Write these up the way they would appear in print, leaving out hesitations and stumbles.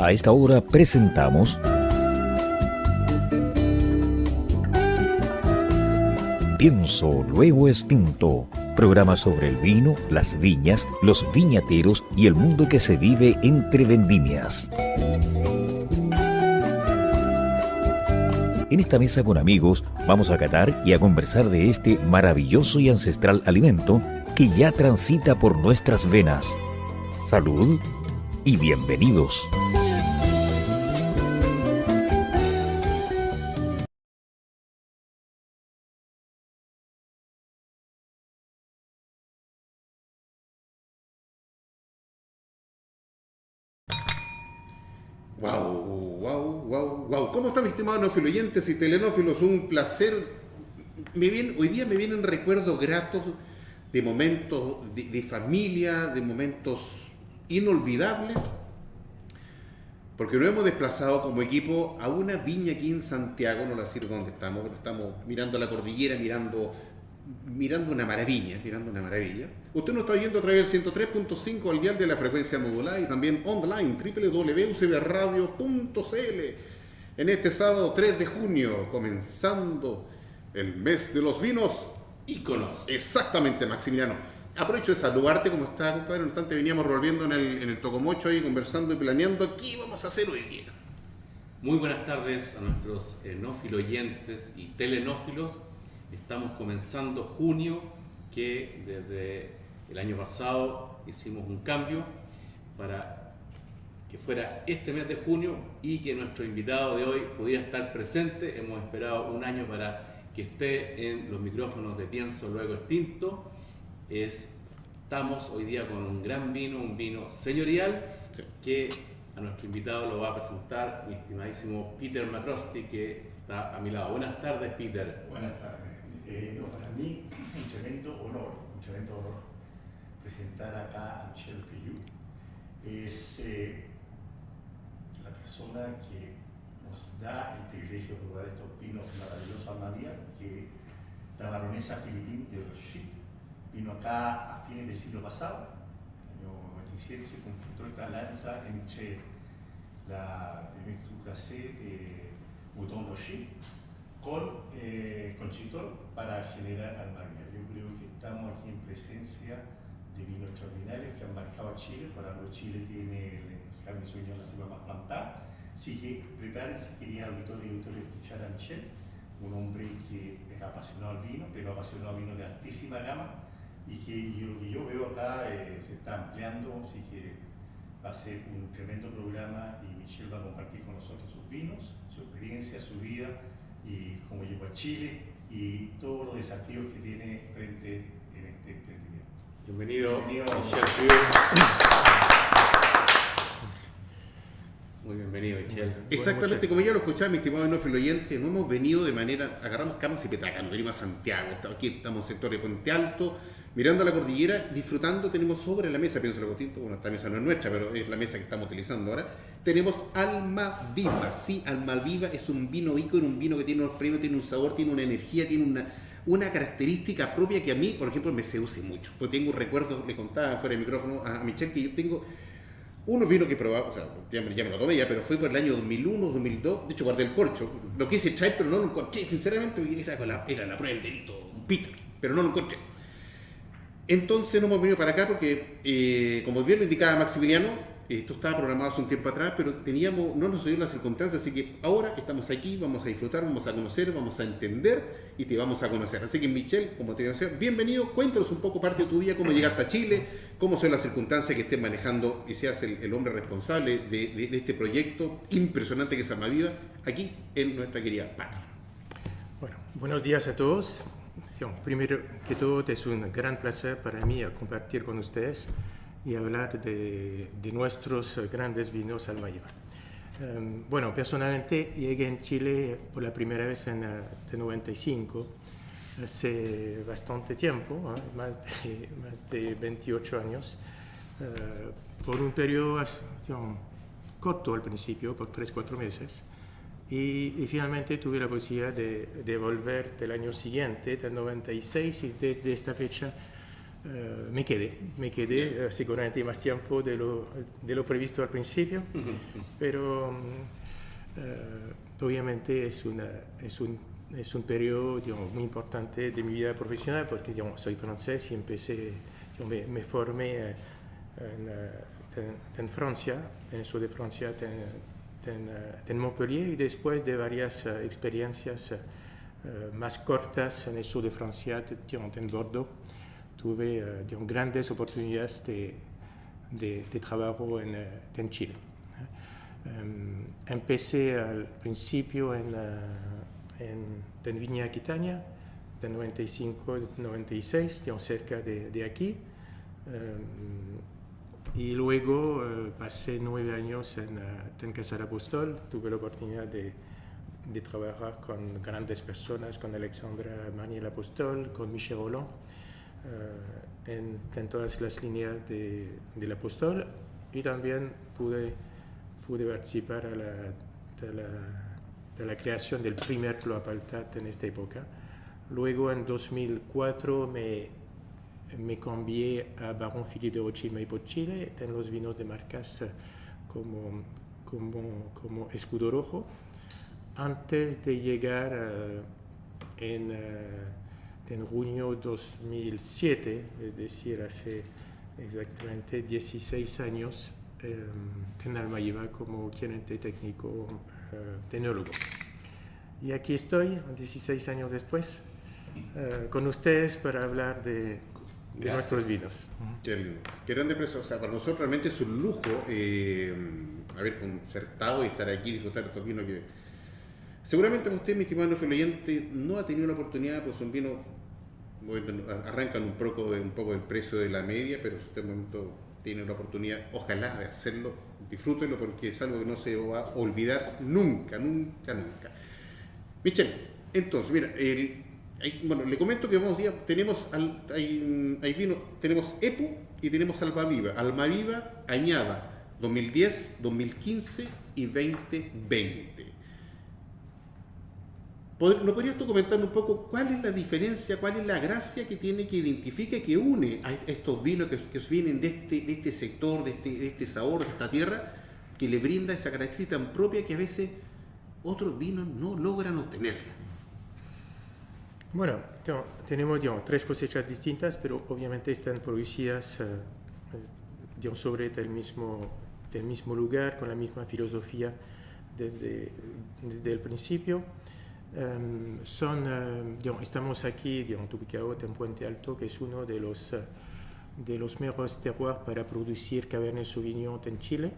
A esta hora presentamos Pienso Luego Extinto, programa sobre el vino, las viñas, los viñateros y el mundo que se vive entre vendimias. En esta mesa con amigos vamos a catar y a conversar de este maravilloso y ancestral alimento que ya transita por nuestras venas. Salud y bienvenidos. Wow. ¿Cómo están mis estimados nofiloyentes y telenófilos? Un placer. Hoy día me vienen recuerdos gratos de momentos de familia, de momentos inolvidables, porque nos hemos desplazado como equipo a una viña aquí en Santiago, no voy a decir dónde estamos, pero estamos mirando la cordillera, mirando una maravilla. Usted nos está oyendo a través del 103.5 al dial de la frecuencia modulada y también online, www.ucbradio.cl. En este sábado 3 de junio, comenzando el mes de los vinos íconos. Exactamente, Maximiliano. Aprovecho de saludarte, ¿cómo estás, compadre? En un instante veníamos revolviendo en el Tocomocho ahí, conversando y planeando qué vamos a hacer hoy día. Muy buenas tardes a nuestros enófiloyentes y telenófilos. Estamos comenzando junio, que desde el año pasado hicimos un cambio para que fuera este mes de junio y que nuestro invitado de hoy pudiera estar presente. Hemos esperado un año para que esté en los micrófonos de Pienso Luego Extinto. Estamos hoy día con un gran vino, un vino señorial, sí, que a nuestro invitado lo va a presentar mi estimadísimo Peter McCrosty, que está a mi lado. Buenas tardes, Peter. Buenas tardes. Para mí un tremendo honor presentar acá a Michel Feyou. Es la persona que nos da el privilegio de probar estos vinos maravillosos Almadía, que la baronesa Philippine de Rothschild vino acá a fines del siglo pasado, en el año 97, se completó esta alianza entre la primer Cru Classé de Mouton Rothschild con Chitón para generar Almaviva. Yo creo que estamos aquí en presencia de vinos extraordinarios que han marcado a Chile. Por algo Chile tiene el Cabernet Sauvignon la cepa más plantada. Así que prepárense, queridos auditores y auditores, escuchar a Michel, un hombre que es apasionado al vino, pero apasionado al vino de altísima gama, y que lo que yo veo acá se está ampliando, así que va a ser un tremendo programa y Michel va a compartir con nosotros sus vinos, su experiencia, su vida y cómo llegó a Chile y todos los desafíos que tiene frente en este emprendimiento. Bienvenido. Michel. Muy bienvenido, Michel. Exactamente, como ya lo escuchaba mi estimado enófilo oyente, no hemos venido de manera, agarramos camas y petacas, nos venimos a Santiago, estamos en el sector de Puente Alto, mirando la cordillera, disfrutando. Tenemos sobre la mesa, Pienso Luego Extinto, bueno, esta mesa no es nuestra, pero es la mesa que estamos utilizando ahora, tenemos Almaviva. Sí, Almaviva es un vino ícono, un vino que tiene unos premios, tiene un sabor, tiene una energía, tiene una característica propia que a mí, por ejemplo, me seduce mucho. Pues tengo recuerdos, le contaba fuera del micrófono a Michel, que yo tengo unos vinos que he probado, o sea, ya me lo tomé ya, pero fue por el año 2001, 2002, de hecho guardé el corcho, lo quise traer pero no lo encontré, sinceramente, era la prueba del delito, un Peter, pero no lo encontré. Entonces no hemos venido para acá porque, como bien lo indicaba Maximiliano, esto estaba programado hace un tiempo atrás, pero no nos dio las circunstancias, así que ahora estamos aquí, vamos a disfrutar, vamos a conocer, vamos a entender y te vamos a conocer. Así que Michel, como te decía, bienvenido, cuéntanos un poco parte de tu vida, cómo llegaste a Chile, cómo son las circunstancias que estés manejando y seas el hombre responsable de este proyecto impresionante que es Almaviva, aquí en nuestra querida patria. Bueno, buenos días a todos. Primero que todo, es un gran placer para mí compartir con ustedes y hablar de nuestros grandes vinos Almaviva. Bueno, personalmente llegué en Chile por la primera vez en 95, hace bastante tiempo, más de 28 años, por un periodo corto al principio, por 3-4 meses. Y finalmente tuve la posibilidad de volver del año siguiente, del 96, y desde esta fecha me quedé seguramente más tiempo de lo previsto al principio, pero obviamente es un periodo, digamos, muy importante de mi vida profesional porque, digamos, soy francés y empecé, me formé en Francia, en el sur de Francia, en Montpellier, y después de varias experiencias más cortas en el sur de Francia, en Bordeaux, tuve grandes oportunidades de trabajo en Chile. Empecé al principio en Viña Aquitania, de 95-96, cerca de aquí. Y luego pasé 9 años en Casa del Apóstol. Tuve la oportunidad de trabajar con grandes personas, con Alexandra Maniel Apóstol, con Michel Roland, en todas las líneas del Apóstol, y también pude participar de la creación del primer Clos Appeltat en esta época. Luego en 2004 me cambié a Barón Philippe de Rothschild Maipo Chile, en los vinos de marcas como Escudo Rojo, antes de llegar en junio 2007, es decir, hace exactamente 16 años, en Almaviva como gerente técnico tecnólogo. Y aquí estoy, 16 años después, con ustedes para hablar de nuestros vinos. Qué lindo. Qué grande empresa. O sea, para nosotros realmente es un lujo haber concertado y estar aquí y disfrutar de estos vinos que seguramente usted, mi estimado oyente, no ha tenido la oportunidad, pues son vinos arrancan un poco del precio de la media, pero si usted en un momento tiene la oportunidad, ojalá, de hacerlo, disfrútenlo, porque es algo que no se va a olvidar nunca. Michel, entonces, mira, le comento que tenemos tenemos EPO y tenemos Almaviva. Almaviva añada 2010, 2015 y 2020. ¿No podrías tú comentar un poco cuál es la diferencia, cuál es la gracia que tiene, que identifica, que une a estos vinos que vienen de este sector, de este sabor, de esta tierra, que le brinda esa característica tan propia que a veces otros vinos no logran obtenerla? Bueno, tenemos 3 cosechas distintas, pero obviamente están producidas sobre el mismo lugar, con la misma filosofía desde el principio. Estamos aquí ubicados en Puente Alto, que es uno de los mejores terroirs para producir Cabernet Sauvignon en Chile,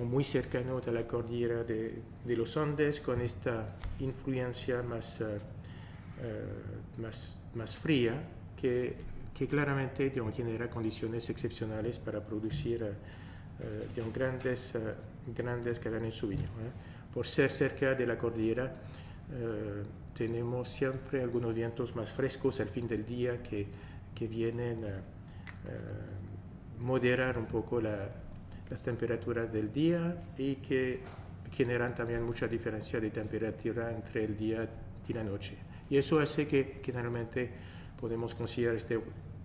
muy cercano a la cordillera de los Andes, con esta influencia más fría que claramente genera condiciones excepcionales para producir grandes Cabernet Sauvignon. Por ser cerca de la cordillera, tenemos siempre algunos vientos más frescos al fin del día que vienen a moderar un poco las temperaturas del día y que generan también mucha diferencia de temperatura entre el día y la noche. Y eso hace que generalmente podemos considerar este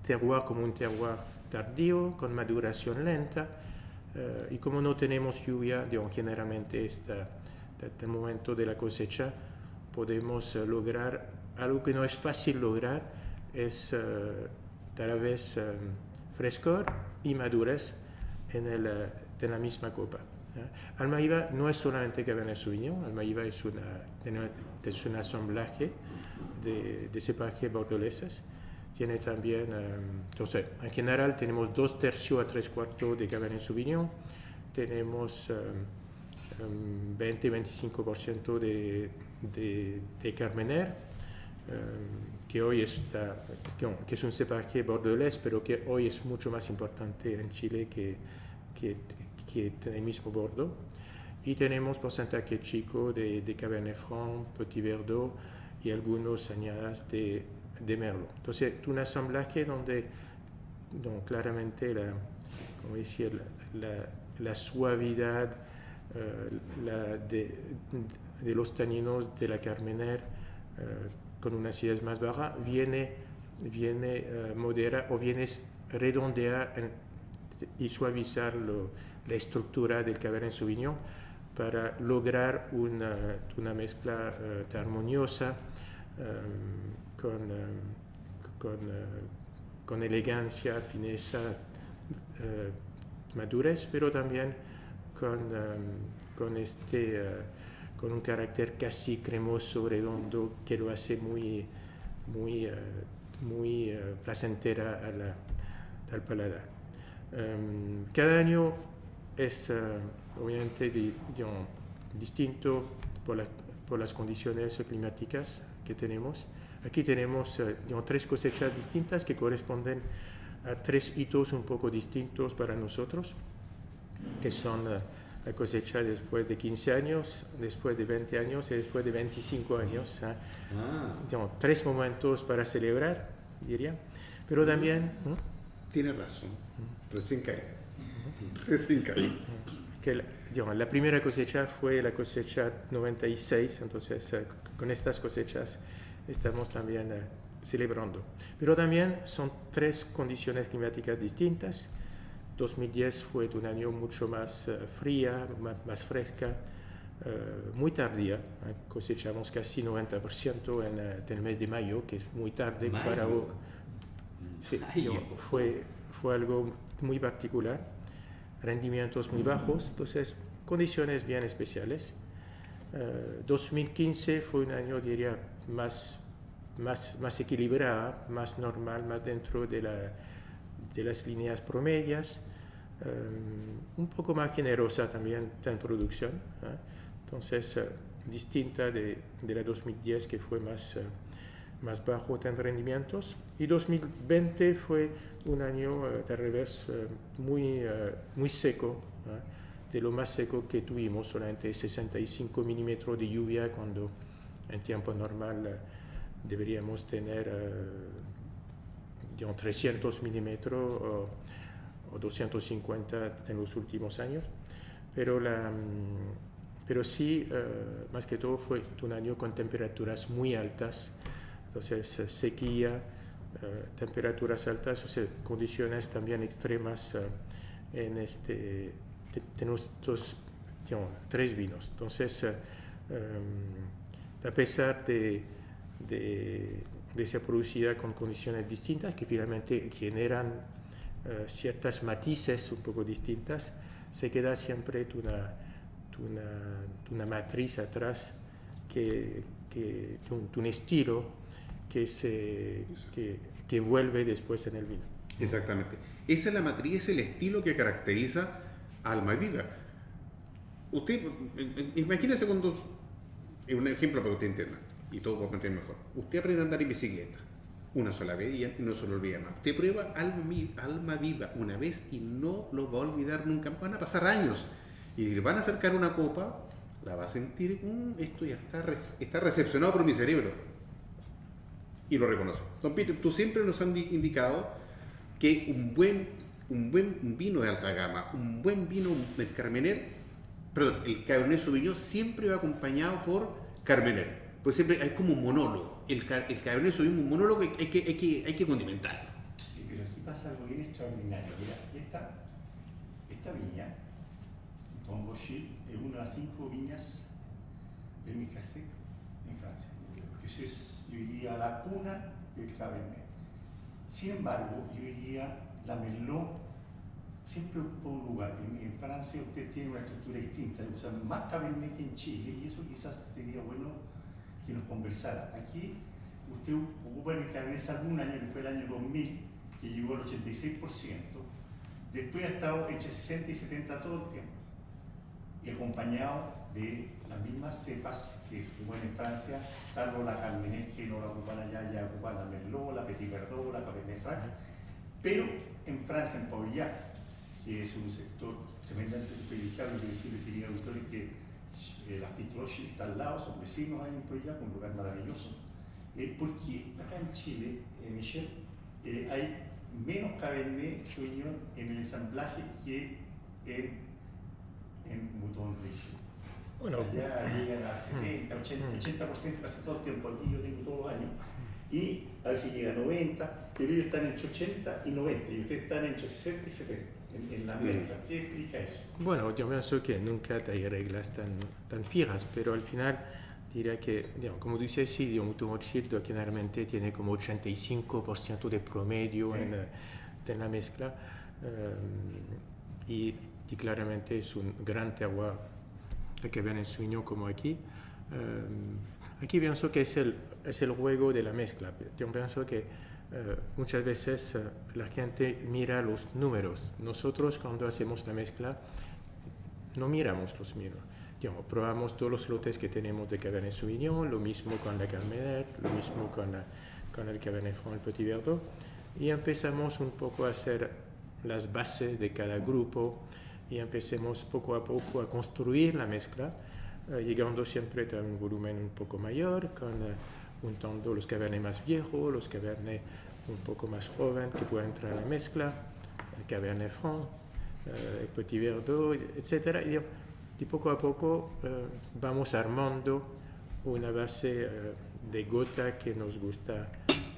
terroir como un terroir tardío, con maduración lenta, y como no tenemos lluvia, generalmente desde el momento de la cosecha, podemos lograr algo que no es fácil lograr, es tal vez frescor y madurez en la misma copa. Almaviva no es solamente Cabernet Sauvignon, Almaviva es un asamblaje de cepajes bordoleses. Tiene también, entonces, en general tenemos 2/3 a 3/4 de Cabernet Sauvignon, tenemos 20-25% de Carmener, que es un cepaje bordolés, pero que hoy es mucho más importante en Chile que en el mismo Bordeaux. Y tenemos porcentaje chico de Cabernet Franc, Petit Verdot y algunos añadas de Merlot. Entonces, un asamblaje donde claramente la suavidad de los taninos de la Carmener con una acidez más baja viene viene moderar o viene redondear y suavizar la estructura del Cabernet Sauvignon para lograr una mezcla armoniosa con elegancia, fineza, madurez, pero también con un carácter casi cremoso, redondo, que lo hace muy placentera al paladar. Cada año es obviamente distinto por las condiciones climáticas que tenemos. Aquí tenemos 3 cosechas distintas que corresponden a 3 hitos un poco distintos para nosotros, que son la cosecha después de 15 años, después de 20 años y después de 25 años. 3 momentos para celebrar, diría. Pero también... Tiene razón, recién caí. Que la primera cosecha fue la cosecha 96, entonces con estas cosechas estamos también celebrando. Pero también son 3 condiciones climáticas distintas. 2010 fue un año mucho más fría, más fresca, muy tardía. Cosechamos casi 90% en el mes de mayo, que es muy tarde para... Sí, fue algo muy particular. Rendimientos muy bajos, entonces condiciones bien especiales. 2015 fue un año, diría, más equilibrada, más normal, más dentro de las líneas promedias, un poco más generosa también en producción, entonces distinta de la 2010 que fue más bajo en rendimientos, y 2020 fue un año de revés muy seco, de lo más seco que tuvimos, solamente 65 milímetros de lluvia, cuando en tiempo normal deberíamos tener 300 milímetros o 250 en los últimos años, pero sí, más que todo fue un año con temperaturas muy altas, entonces sequía, temperaturas altas, o sea, condiciones también extremas en nuestros 3 vinos. Entonces, a pesar de ser producida con condiciones distintas, que finalmente generan ciertas matices un poco distintas, se queda siempre una matriz atrás, un estilo que vuelve después en el vino. Exactamente. Esa es la matriz, es el estilo que caracteriza a Almaviva. Usted, imagínese cuando, es un ejemplo para que usted entienda, y todo para entender mejor. Usted aprende a andar en bicicleta una sola vez y no se lo olvida más. Usted prueba Almaviva una vez y no lo va a olvidar nunca. Van a pasar años y le van a acercar una copa, la va a sentir, esto ya está recepcionado por mi cerebro. Y lo reconoce. Don Peter, tú siempre nos has indicado que un buen vino de alta gama, un buen vino del el Cabernet Sauvignon siempre va acompañado por Carmener. Pues siempre es como un monólogo. El Cabernet Sauvignon es un monólogo que hay que condimentarlo. Sí, pero aquí pasa algo bien extraordinario. Mira, esta viña, Tombauchy, es una de las 5 viñas de Micasé en Francia. Que es, yo diría, la cuna del Cabernet. Sin embargo, yo diría, la Merlot siempre ocupa un lugar. En Francia usted tiene una estructura distinta, usan más Cabernet que en Chile, y eso quizás sería bueno que nos conversara. Aquí usted ocupa el Cabernet Sauvignon un año, que fue el año 2000, que llegó al 86%, después ha estado entre 60 y 70 todo el tiempo, y acompañado de las mismas cepas que ocupan en Francia, salvo la Carmener, que no la ocupan allá, ya ocupan la Merlot, la Petit Verdot, la Cabernet Franc, pero en Francia, en Pauillac, que es un sector tremendamente privilegiado, inclusive quería auditores que la Fitroche está al lado, son vecinos ahí en Pauillac, un lugar maravilloso. ¿Por qué acá en Chile, Michel, hay menos Cabernet Sauvignon en el ensamblaje que en Mouton Riche? Bueno, ya llegan a 70, 80% casi todo el tiempo. Aquí yo tengo todos los años. Y veces llega a 90, pero ellos están entre 80 y 90 y ustedes están entre 60 y 70 en la mezcla. ¿Qué explica eso? Bueno, yo pienso que nunca hay reglas tan fijas, pero al final diría que, digamos, como dices, sí, digamos, tu Rothschild generalmente tiene como 85% de promedio en la mezcla y claramente es un gran terroir de Cabernet Sauvignon como aquí. Aquí pienso que es el juego de la mezcla. Yo pienso que muchas veces la gente mira los números. Nosotros cuando hacemos la mezcla no miramos los números. Digamos, probamos todos los lotes que tenemos de Cabernet Sauvignon, lo mismo con la Carmener, lo mismo con el Cabernet Franc, el Petit Verdot, y empezamos un poco a hacer las bases de cada grupo y empecemos poco a poco a construir la mezcla, llegando siempre a un volumen un poco mayor, juntando los Cabernet más viejos, los Cabernet un poco más jóvenes que pueden entrar a la mezcla, el Cabernet Franc, el Petit Verdot, etc. Y poco a poco vamos armando una base de gota que nos gusta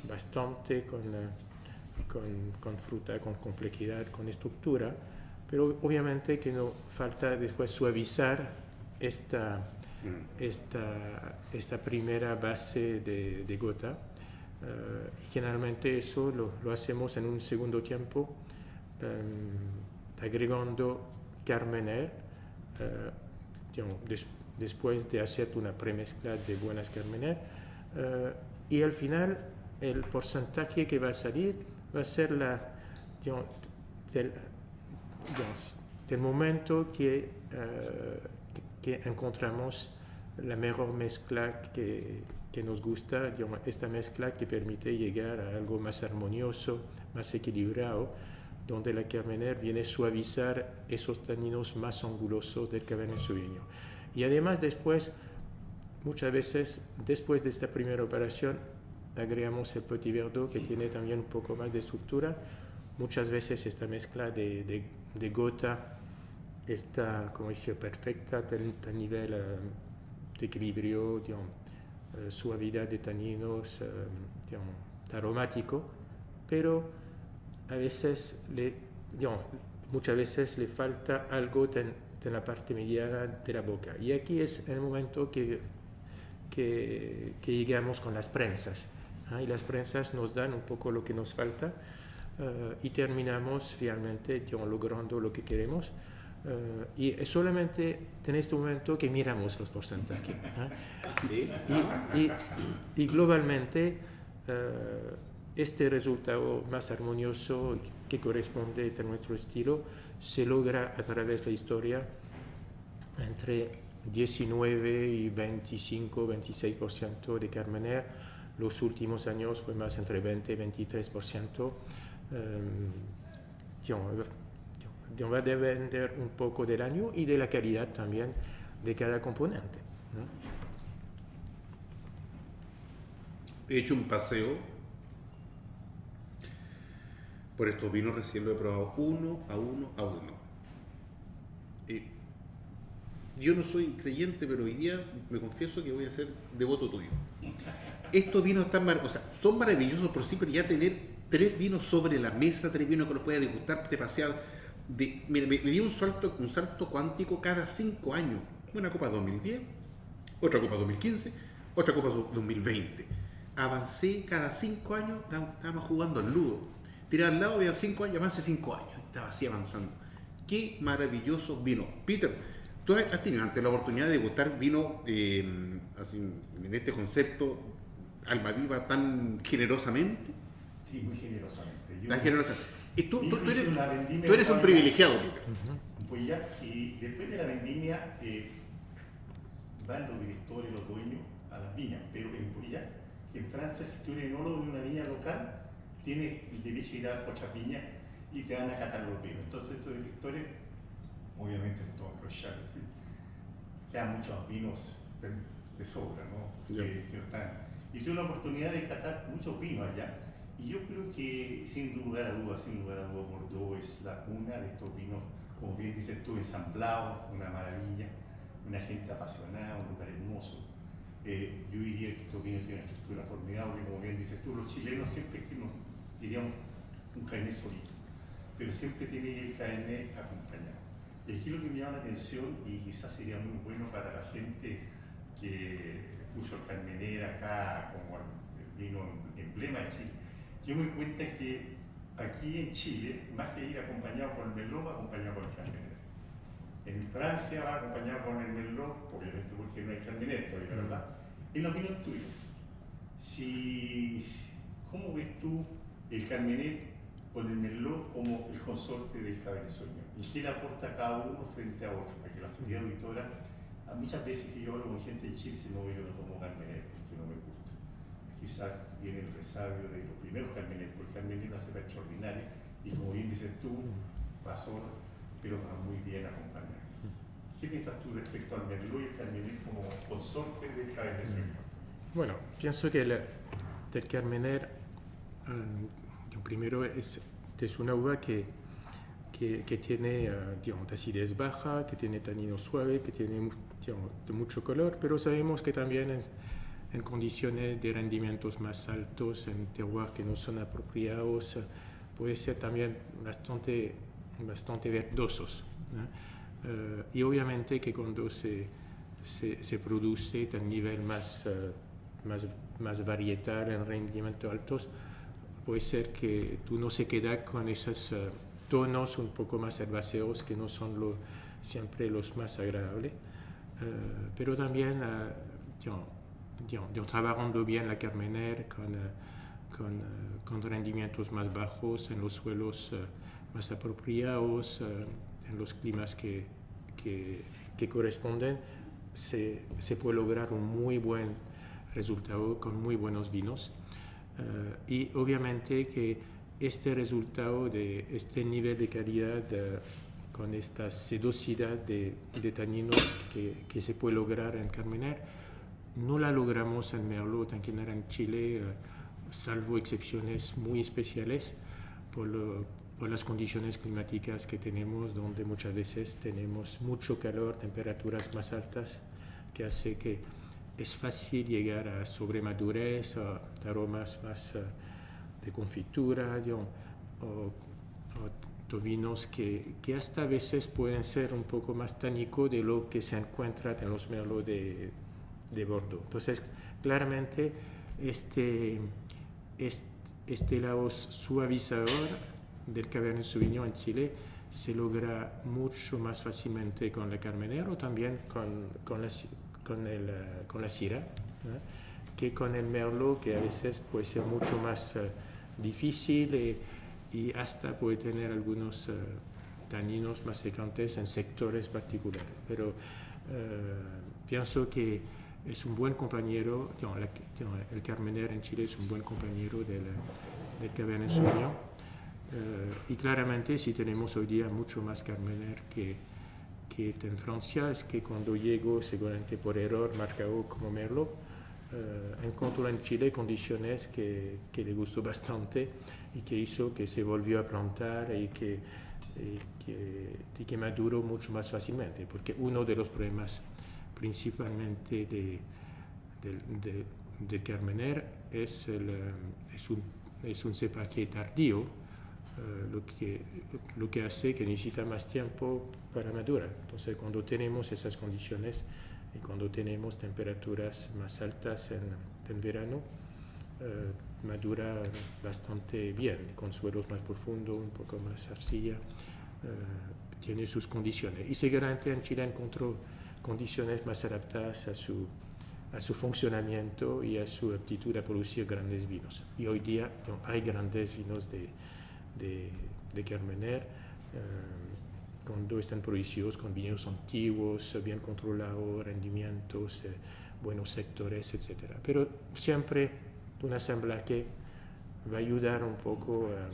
bastante, con fruta, con complejidad, con estructura, pero obviamente que no falta después suavizar esta primera base de gota. Generalmente eso lo hacemos en un segundo tiempo, agregando Carmener, después de hacer una premezcla de buenas Carmener, y al final el porcentaje que va a salir va a ser del momento que encontramos la mejor mezcla que nos gusta, esta mezcla que permite llegar a algo más armonioso, más equilibrado, donde la Carmener viene a suavizar esos taninos más angulosos del Cabernet Sauvignon. Y además después, muchas veces, después de esta primera operación, agregamos el Petit Verdot que tiene también un poco más de estructura. Muchas veces esta mezcla de gota está, como decía, perfecta a nivel de equilibrio, suavidad de taninos, aromático, pero a veces muchas veces le falta algo de la parte mediana de la boca. Y aquí es el momento que llegamos con las prensas. Y las prensas nos dan un poco lo que nos falta y terminamos finalmente logrando lo que queremos. Y es solamente en este momento que miramos los porcentajes. ¿Sí? Y globalmente este resultado más armonioso que corresponde a nuestro estilo se logra a través de la historia entre 19 y 25-26% de Carmener. Los últimos años fue más entre 20 y 23%. Va a depender un poco del año y de la calidad también de cada componente, ¿no? He hecho un paseo por estos vinos, recién lo he probado uno a uno. Yo no soy creyente, pero hoy día me confieso que voy a ser devoto tuyo. Estos vinos son maravillosos por sí, pero ya tener 3 vinos sobre la mesa, 3 vinos que los puedas degustar, te paseas. Me dio un salto cuántico cada 5 años. Una copa 2010, otra copa 2015, otra copa 2020. Avancé cada 5 años, estábamos jugando al ludo. Tiraba al lado, veía 5 años, avance 5 años. Estaba así avanzando. Qué maravilloso vino. Peter, ¿tú has tenido antes la oportunidad de degustar vino así, en este concepto, alma viva, tan generosamente? Sí, muy generosamente. Tan generosamente. Y tú tú eres un privilegiado, Peter. Pues ya, y después de la vendimia van los directores, los dueños a las viñas, pero en Puyac, en Francia, si tú eres enólogo de una viña local, tienes el derecho de ir a otras viñas y te van a catar los vinos. Entonces estos directores, obviamente no toman Rochard, ¿sí? Quedan muchos vinos de sobra, ¿no? Que no están. Y tuve la oportunidad de catar muchos vinos allá. Y yo creo que, sin lugar a dudas, Bordeaux es la cuna de estos vinos, como bien dices tú, ensamblados, una maravilla, una gente apasionada, un lugar hermoso. Yo diría que estos vinos tienen una estructura formidable, como bien dices tú, los chilenos siempre que nos diríamos un Cabernet solito, pero siempre tiene el Cabernet acompañado. Y aquí lo que me llama la atención, y quizás sería muy bueno para la gente que puso el Carmener acá como el vino emblema de Chile, yo me doy cuenta que aquí en Chile, más que ir acompañado con el Merlot, va acompañado con el Carmener. En Francia va acompañado con el Merlot, obviamente porque no hay Carmener todavía, ¿verdad? En la opinión tuya, ¿cómo ves tú el Carmener con el Merlot como el consorte del Cabernet Sauvignon? ¿Y qué le aporta cada uno frente a otro? Para que la autoridad auditora, muchas veces que yo hablo con gente de Chile, no, yo no tomo Carmener porque no me gusta. Quizás viene el resabio de los primeros Carmener, porque el Carmener es una cepa extraordinaria y como bien dices tú, va sola, pero va muy bien acompañada. ¿Qué piensas tú respecto al Merlot y el Carmener como consorte del Cabernet Sauvignon? Bueno, pienso que el Carmener, primero, es una uva que tiene digamos, acidez baja, que tiene tanino suave, que tiene digamos, mucho color, pero sabemos que también en condiciones de rendimientos más altos, en terroirs que no son apropiados, puede ser también bastante verdosos, ¿no? Y obviamente que cuando se produce a nivel más varietal, en rendimientos altos, puede ser que tú no se queda con esos tonos un poco más herbáceos que no son siempre los más agradables, pero también trabajando bien la Carmener con rendimientos más bajos en los suelos más apropiados, en los climas que corresponden, se puede lograr un muy buen resultado con muy buenos vinos. Y obviamente que este resultado de este nivel de calidad con esta sedosidad de taninos que se puede lograr en Carmener, no la logramos en Merlot en general en Chile, salvo excepciones muy especiales por las condiciones climáticas que tenemos, donde muchas veces tenemos mucho calor, temperaturas más altas, que hace que es fácil llegar a sobremadurez, a aromas más de confitura, o vinos que hasta a veces pueden ser un poco más tánicos de lo que se encuentra en los merlots de Bordeaux. Entonces, claramente, este lado suavizador del Cabernet Sauvignon en Chile se logra mucho más fácilmente con la Carmener o también con la Syrah, ¿no? Que con el Merlot, que a veces puede ser mucho más difícil y hasta puede tener algunos taninos más secantes en sectores particulares. Pero pienso que es un buen compañero, el Carmener en Chile es un buen compañero del Cabernet Sauvignon. Y claramente si tenemos hoy día mucho más Carmener que en Francia, es que cuando llego, seguramente por error marcado como Merlot, encontró en Chile condiciones que le gustó bastante y que hizo que se volvió a plantar y que maduró mucho más fácilmente, porque uno de los problemas principalmente del Carmener es un cepaje tardío, lo que hace que necesita más tiempo para madurar. Entonces, cuando tenemos esas condiciones y cuando tenemos temperaturas más altas en verano, madura bastante bien, con suelos más profundos, un poco más arcilla, tiene sus condiciones. Y seguramente en Chile encontró condiciones más adaptadas a su funcionamiento y a su aptitud a producir grandes vinos. Y hoy día hay grandes vinos de Carmener, cuando están producidos con vinos antiguos, bien controlados, rendimientos, buenos sectores, etc. Pero siempre un ensamblaje va a ayudar un poco a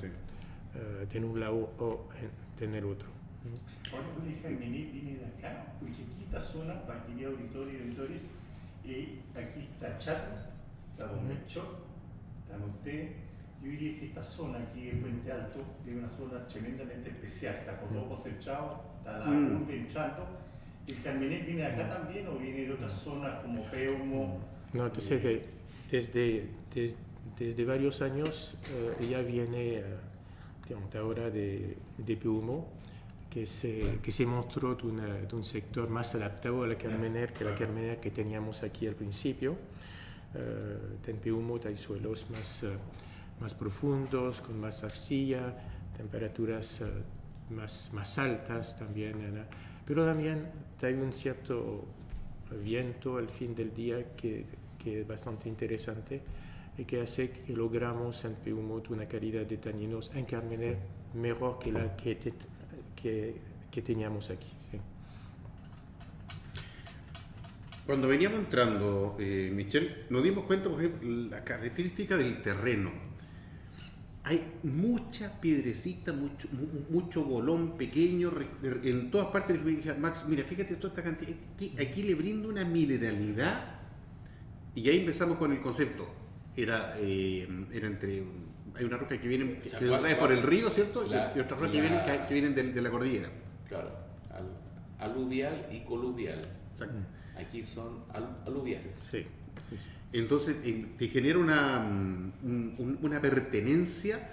tener un lado o tener otro. Ahora el Carmener viene de acá, porque aquí esta zona, para que auditores y auditores, aquí está Chaco, está Don Melchor, está Monté. Yo diría que esta zona aquí en Puente Alto es una zona tremendamente especial, está con todo concentrado, está la urbe entrando. ¿El Carmener viene de acá también o viene de otras zonas como Peumo No, entonces desde varios años ya viene ahora de Peumo, que se mostró de un sector más adaptado a la Carmener que la Carmener que teníamos aquí al principio. En Peumo hay suelos más profundos, con más arcilla, temperaturas más altas también, pero también hay un cierto viento al fin del día que es bastante interesante y que hace que logramos en Peumo una calidad de taninos en Carmener mejor que la que teníamos aquí. ¿Sí? Cuando veníamos entrando, Michel, nos dimos cuenta, por ejemplo, la característica del terreno. Hay mucha piedrecita, mucho bolón pequeño, en todas partes. Max, mira, fíjate toda esta cantidad. Aquí le brinda una mineralidad. Y ahí empezamos con el concepto. Era entre... Hay una roca que viene que trae por el río, ¿cierto? Y otras rocas que vienen de la cordillera. Claro, aluvial y coluvial. Exacto. Aquí son aluviales. Sí. Entonces te genera una pertenencia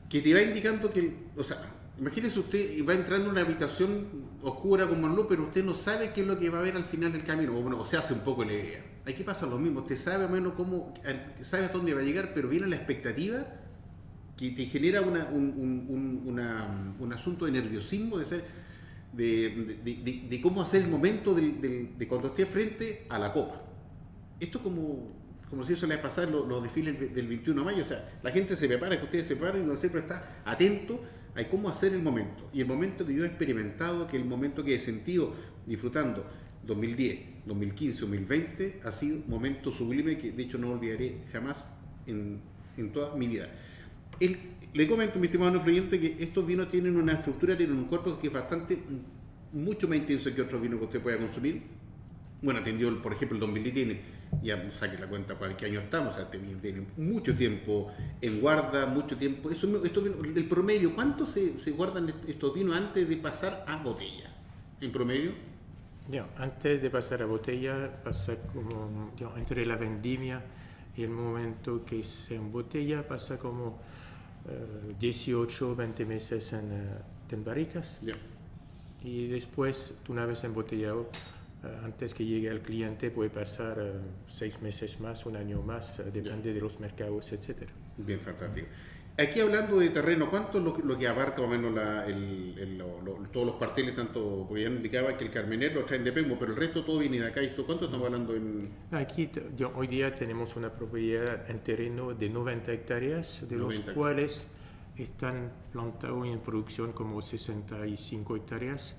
que te va indicando que, o sea, imagínese usted va entrando en una habitación oscura como el luz, pero usted no sabe qué es lo que va a ver al final del camino, o se hace un poco la idea. Aquí pasa lo mismo, usted sabe más o menos sabe hasta dónde va a llegar, pero viene la expectativa que te genera un asunto de nerviosismo, de cómo hacer el momento de cuando esté frente a la copa. Esto como si eso le pasara los desfiles del 21 de mayo, o sea, la gente se prepara, que ustedes se preparan y uno siempre está atento a cómo hacer el momento. Y el momento que yo he experimentado, que el momento que he sentido disfrutando 2010, 2015, 2020, ha sido un momento sublime que de hecho no olvidaré jamás en toda mi vida. Le comento, mi estimado influyente, que estos vinos tienen una estructura, tienen un cuerpo que es mucho más intenso que otros vinos que usted pueda consumir. Bueno, atendió, por ejemplo, el 2010 tiene, ya saque la cuenta para qué año estamos, o sea, tiene mucho tiempo en guarda, mucho tiempo. Estos vinos, el promedio, ¿cuánto se guardan estos vinos antes de pasar a botella? En promedio. Antes de pasar a botella, pasa como entre la vendimia y el momento que se embotella, pasa como 18 20 meses en barricas. Yeah. Y después, una vez embotellado, antes que llegue al cliente, puede pasar 6 meses más, un año más, depende de los mercados, etc. Bien, fantástico. Aquí hablando de terreno, ¿cuánto es lo que abarca más o menos todos los parceles, tanto, porque ya me indicaba que el Carmener lo traen de Peumo, pero el resto todo viene de acá? ¿Cuánto estamos hablando en...? Aquí, hoy día tenemos una propiedad en terreno de 90 hectáreas, de los cuales están plantados en producción como 65 hectáreas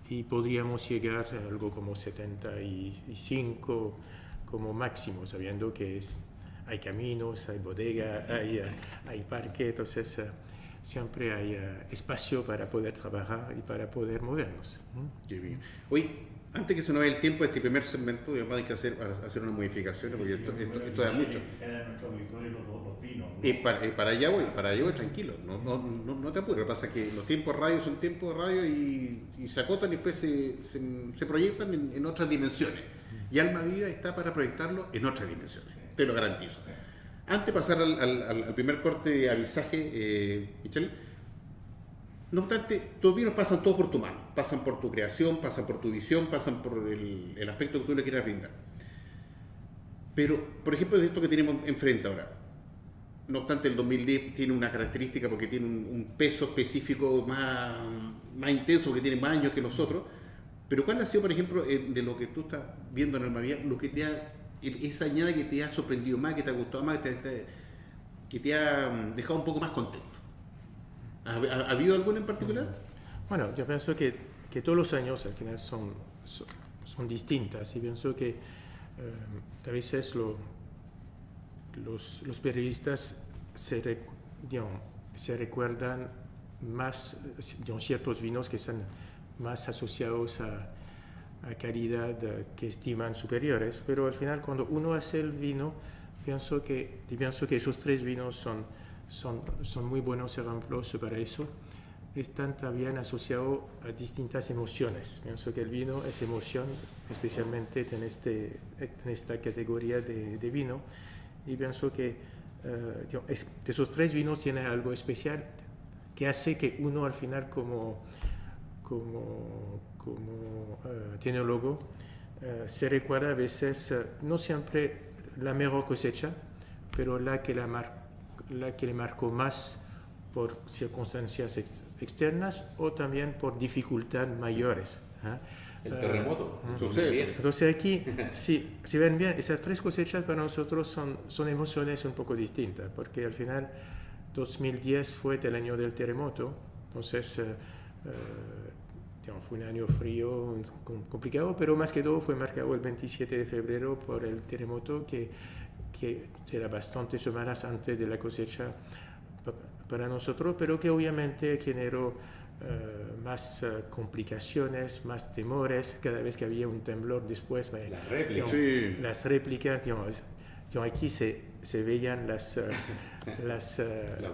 y podríamos llegar a algo como 75 como máximo, sabiendo que hay caminos, hay bodega, hay parque, entonces siempre hay espacio para poder trabajar y para poder movernos. Qué bien. Oye, antes que se nos vaya el tiempo de este primer segmento, hay que hacer unas modificaciones, porque esto da mucho. Para allá voy, tranquilo, no te apures. Lo que pasa es que los tiempos de radio son tiempos de radio y se acotan y después se proyectan en otras dimensiones. Y Alma Viva está para proyectarlo en otras dimensiones, te lo garantizo. Antes de pasar al primer corte de avisaje, Michel, no obstante, tus vinos pasan todos por tu mano, pasan por tu creación, pasan por tu visión, pasan por el aspecto que tú le quieras brindar. Pero, por ejemplo, de esto que tenemos enfrente ahora, no obstante, el 2010 tiene una característica porque tiene un peso específico más intenso, que tiene más años que los otros. Pero ¿cuál ha sido, por ejemplo, de lo que tú estás viendo en Almavía, lo que esa añada que te ha sorprendido más, que te ha gustado más, que te ha dejado un poco más contento? ¿Ha habido alguna en particular? Bueno, yo pienso que todos los años al final son distintas y pienso que a veces los periodistas se recuerdan más ciertos vinos que están más asociados a calidad que estiman superiores, pero al final cuando uno hace el vino, pienso que esos 3 vinos son muy buenos ejemplos para eso. están también asociados a distintas emociones. Pienso que el vino es emoción, especialmente en esta categoría de vino, y pienso que esos tres vinos tienen algo especial que hace que uno al final como tecnólogo se recuerda a veces no siempre la mejor cosecha, pero la que le marcó más por circunstancias externas o también por dificultades mayores. El terremoto. 2010. Entonces aquí, si ven bien, esas tres cosechas para nosotros son emociones un poco distintas, porque al final 2010 fue el año del terremoto, entonces fue un año frío, complicado, pero más que todo fue marcado el 27 de febrero por el terremoto que era bastantes semanas antes de la cosecha para nosotros, pero que obviamente generó más complicaciones, más temores. Cada vez que había un temblor después, las réplicas, aquí se veían las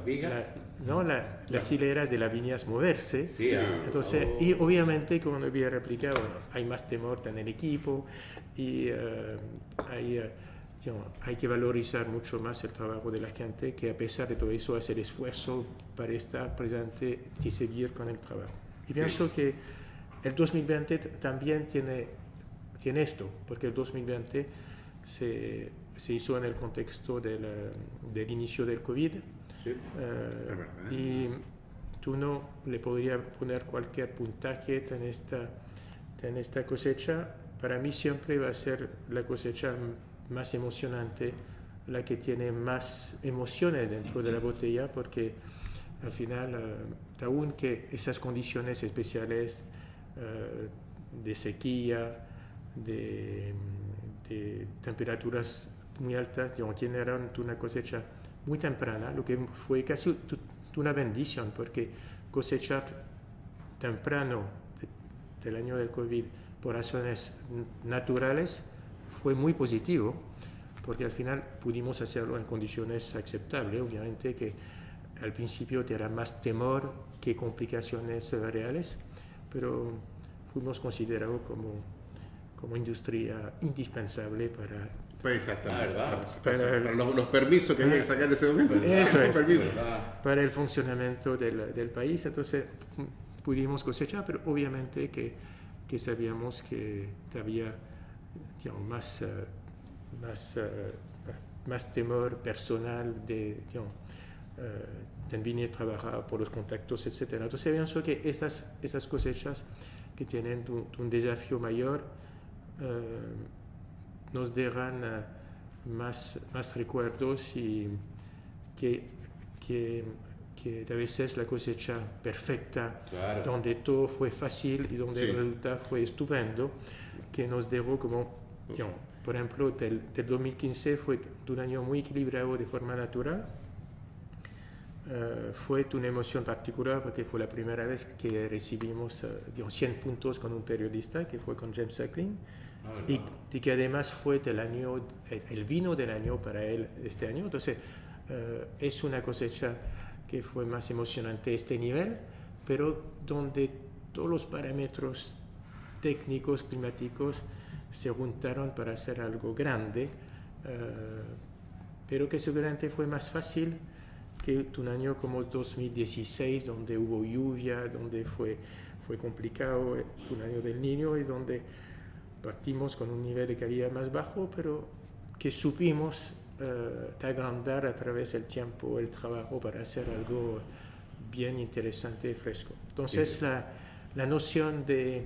vigas, las hileras de las viñas moverse. Sí, Entonces, y obviamente como no había réplica, hay más temor en el equipo y hay que valorizar mucho más el trabajo de la gente, que a pesar de todo eso hace el esfuerzo para estar presente y seguir con el trabajo. Y pienso que el 2020 también tiene esto, porque el 2020 se hizo en el contexto del inicio del COVID. Sí, y tú no le podrías poner cualquier puntaje en esta cosecha. Para mí siempre va a ser la cosecha más emocionante, la que tiene más emociones dentro de la botella, porque al final, aún que esas condiciones especiales de sequía, de temperaturas muy altas, generaron una cosecha muy temprana, lo que fue casi una bendición, porque cosechar temprano del año del COVID por razones naturales fue muy positivo, porque al final pudimos hacerlo en condiciones aceptables. Obviamente que al principio era más temor que complicaciones reales, pero fuimos considerados como industria indispensable Exactamente. Para los permisos que había que sacar en ese momento. Eso es, Permiso. para el funcionamiento del país. Entonces pudimos cosechar, pero obviamente que sabíamos que había más temor personal de venir a trabajar por los contactos, etc. Entonces pienso que esas cosechas que tienen un desafío mayor nos dejan más recuerdos, y que a veces la cosecha perfecta, Claro. donde todo fue fácil y donde el resultado fue estupendo, que nos dejó como, por ejemplo, del 2015 fue un año muy equilibrado de forma natural. Fue una emoción particular porque fue la primera vez que recibimos 100 puntos con un periodista, que fue con James Suckling, y que además fue el vino del año para él este año. Entonces es una cosecha que fue más emocionante a este nivel, pero donde todos los parámetros técnicos, climáticos se juntaron para hacer algo grande, pero que seguramente fue más fácil que un año como 2016, donde hubo lluvia, donde fue complicado, un año del Niño, y donde partimos con un nivel de calidad más bajo, pero que supimos agrandar a través del tiempo el trabajo para hacer algo bien interesante y fresco. Entonces la noción de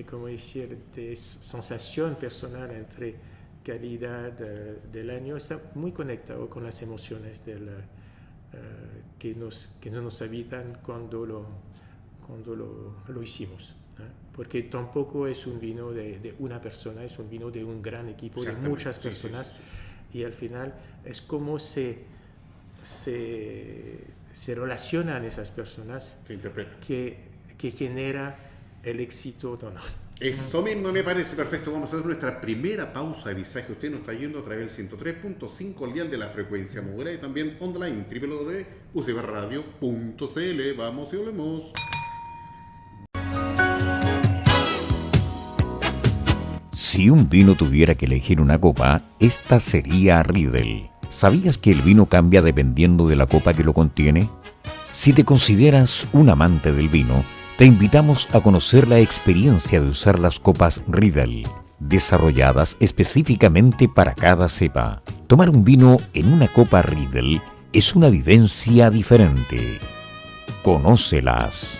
cómo decir, de sensación personal entre calidad del año está muy conectado con las emociones que no nos habitan cuando lo hicimos. Porque tampoco es un vino de una persona, es un vino de un gran equipo, de muchas personas, y al final es como se relacionan esas personas Se interpreta. que genera el éxito Eso mismo me parece perfecto. Vamos a hacer nuestra primera pausa de visaje. Usted nos está yendo a través del 103.5 al dial de la frecuencia modulada y también online www.ucbradio.cl. Vamos y volvemos. Si un vino tuviera que elegir una copa, esta sería Riedel. ¿Sabías que el vino cambia dependiendo de la copa que lo contiene? Si te consideras un amante del vino, te invitamos a conocer la experiencia de usar las copas Riedel, desarrolladas específicamente para cada cepa. Tomar un vino en una copa Riedel es una vivencia diferente. Conócelas.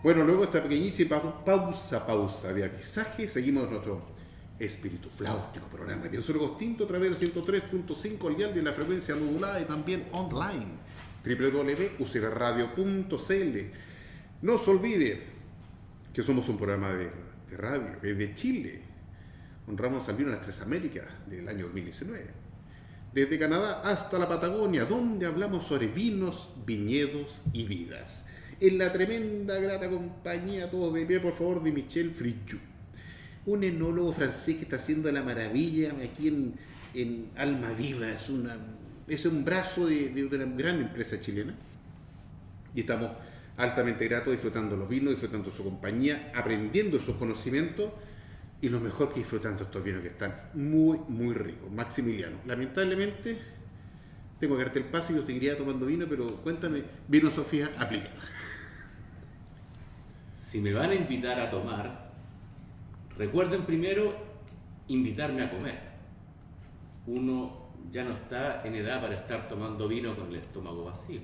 Bueno, luego esta pequeñísima pausa de avisaje, seguimos nuestro espíritu flautico programa. Pienso Agostinto a través del 103.5 al dial de la frecuencia modulada y también online www.ucbradio.cl. No se olvide que somos un programa de radio desde Chile. Honramos al vino en las Tres Américas del año 2019. Desde Canadá hasta la Patagonia, donde hablamos sobre vinos, viñedos y vidas. En la tremenda, grata compañía, todos de pie, por favor, de Michel Frichou, un enólogo francés que está haciendo la maravilla aquí en Almaviva. Es un brazo de una gran empresa chilena. Y estamos altamente gratos disfrutando los vinos, disfrutando su compañía, aprendiendo sus conocimientos y lo mejor que disfrutando estos vinos que están muy, muy ricos. Maximiliano, lamentablemente tengo que darte el pase y yo seguiría tomando vino, pero cuéntame, vino Sofía aplicada. Si me van a invitar a tomar, recuerden primero invitarme a comer. Uno ya no está en edad para estar tomando vino con el estómago vacío.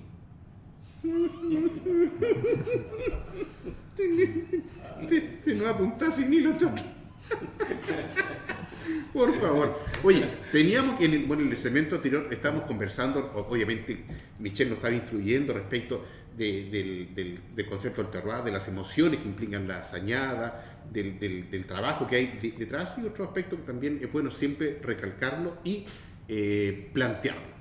Te no apuntás y ni lo toques. Por favor. Oye, teníamos que en el segmento anterior estábamos conversando, obviamente Michel nos estaba instruyendo respecto del concepto del terroir, de las emociones que implican la añada, del trabajo que hay detrás y otro aspecto que también es bueno siempre recalcarlo y plantearlo.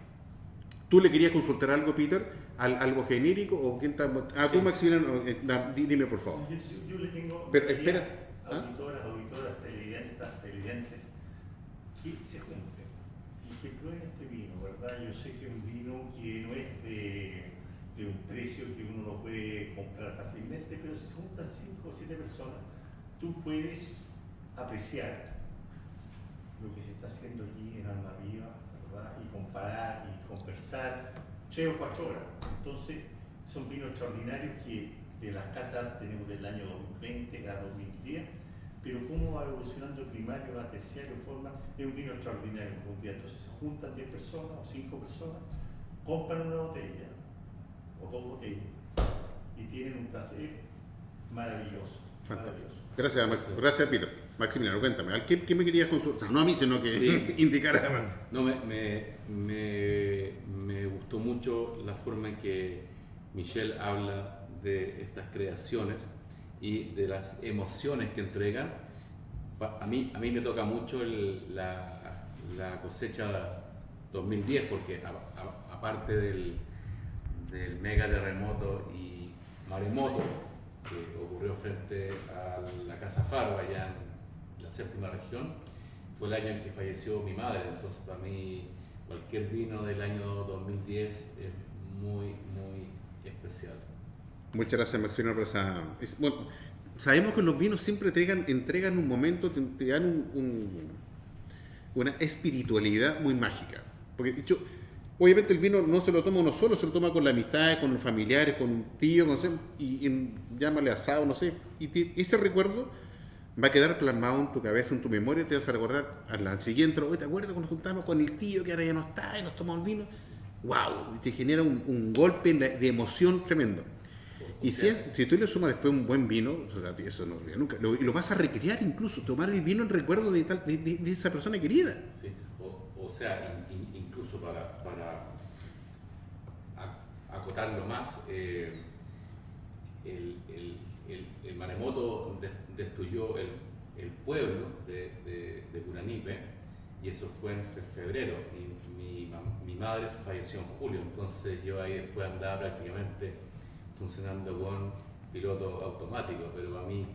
¿Tú le querías consultar algo, Peter? ¿Algo genérico? ¿O quién está? Tú, Maximiliano, dime por favor. Yo le tengo. Pero espera. Auditoras, televidentes, que se junten y que prueben este vino, ¿verdad? Yo sé que es un vino que no es de un precio que uno no puede comprar fácilmente, pero si se juntan 5 o 7 personas, tú puedes apreciar lo que se está haciendo aquí en Almaviva, ¿verdad? Y comparar y conversar 3 o 4 horas. Entonces, son vinos extraordinarios que de las catas tenemos del año 2020 a 2010, pero cómo va evolucionando el primario a terciario forma, es un vino extraordinario. Entonces se juntan 10 personas o 5 personas, compran una botella o 2 botellas y tienen un placer maravilloso. Fantástico. Gracias, Peter. Maximiliano, cuéntame, ¿qué me querías consultar? No a mí, sino que sí. Indicar a... No, me gustó mucho la forma en que Michel habla de estas creaciones y de las emociones que entregan. A mí me toca mucho la cosecha 2010 porque aparte del mega terremoto y maremoto que ocurrió frente a la Casa Faro allá en la séptima región, fue el año en que falleció mi madre. Entonces para mí cualquier vino del año 2010 es muy, muy especial. Muchas gracias, Maximiliano, por esa... Bueno, sabemos que los vinos siempre entregan un momento, te dan una espiritualidad muy mágica. Porque, dicho, obviamente el vino no se lo toma uno solo, se lo toma con la amistad, con los familiares, con un tío, no sé, llámale asado, no sé. Y ese recuerdo va a quedar plasmado en tu cabeza, en tu memoria, te vas a recordar a la siguiente, ¿te acuerdas cuando nos juntamos con el tío que ahora ya no está y nos tomamos el vino? ¡Wow! Y te genera un golpe de emoción tremendo. Y si tú le sumas después un buen vino, o sea, eso no olvida nunca. Y lo vas a recrear incluso, tomar el vino en recuerdo de esa persona querida. Sí. O sea, incluso para acotarlo más, el maremoto destruyó el pueblo de Curanipe y eso fue en febrero, y mi madre falleció en julio, entonces yo ahí después andaba prácticamente funcionando con piloto automático, pero a mí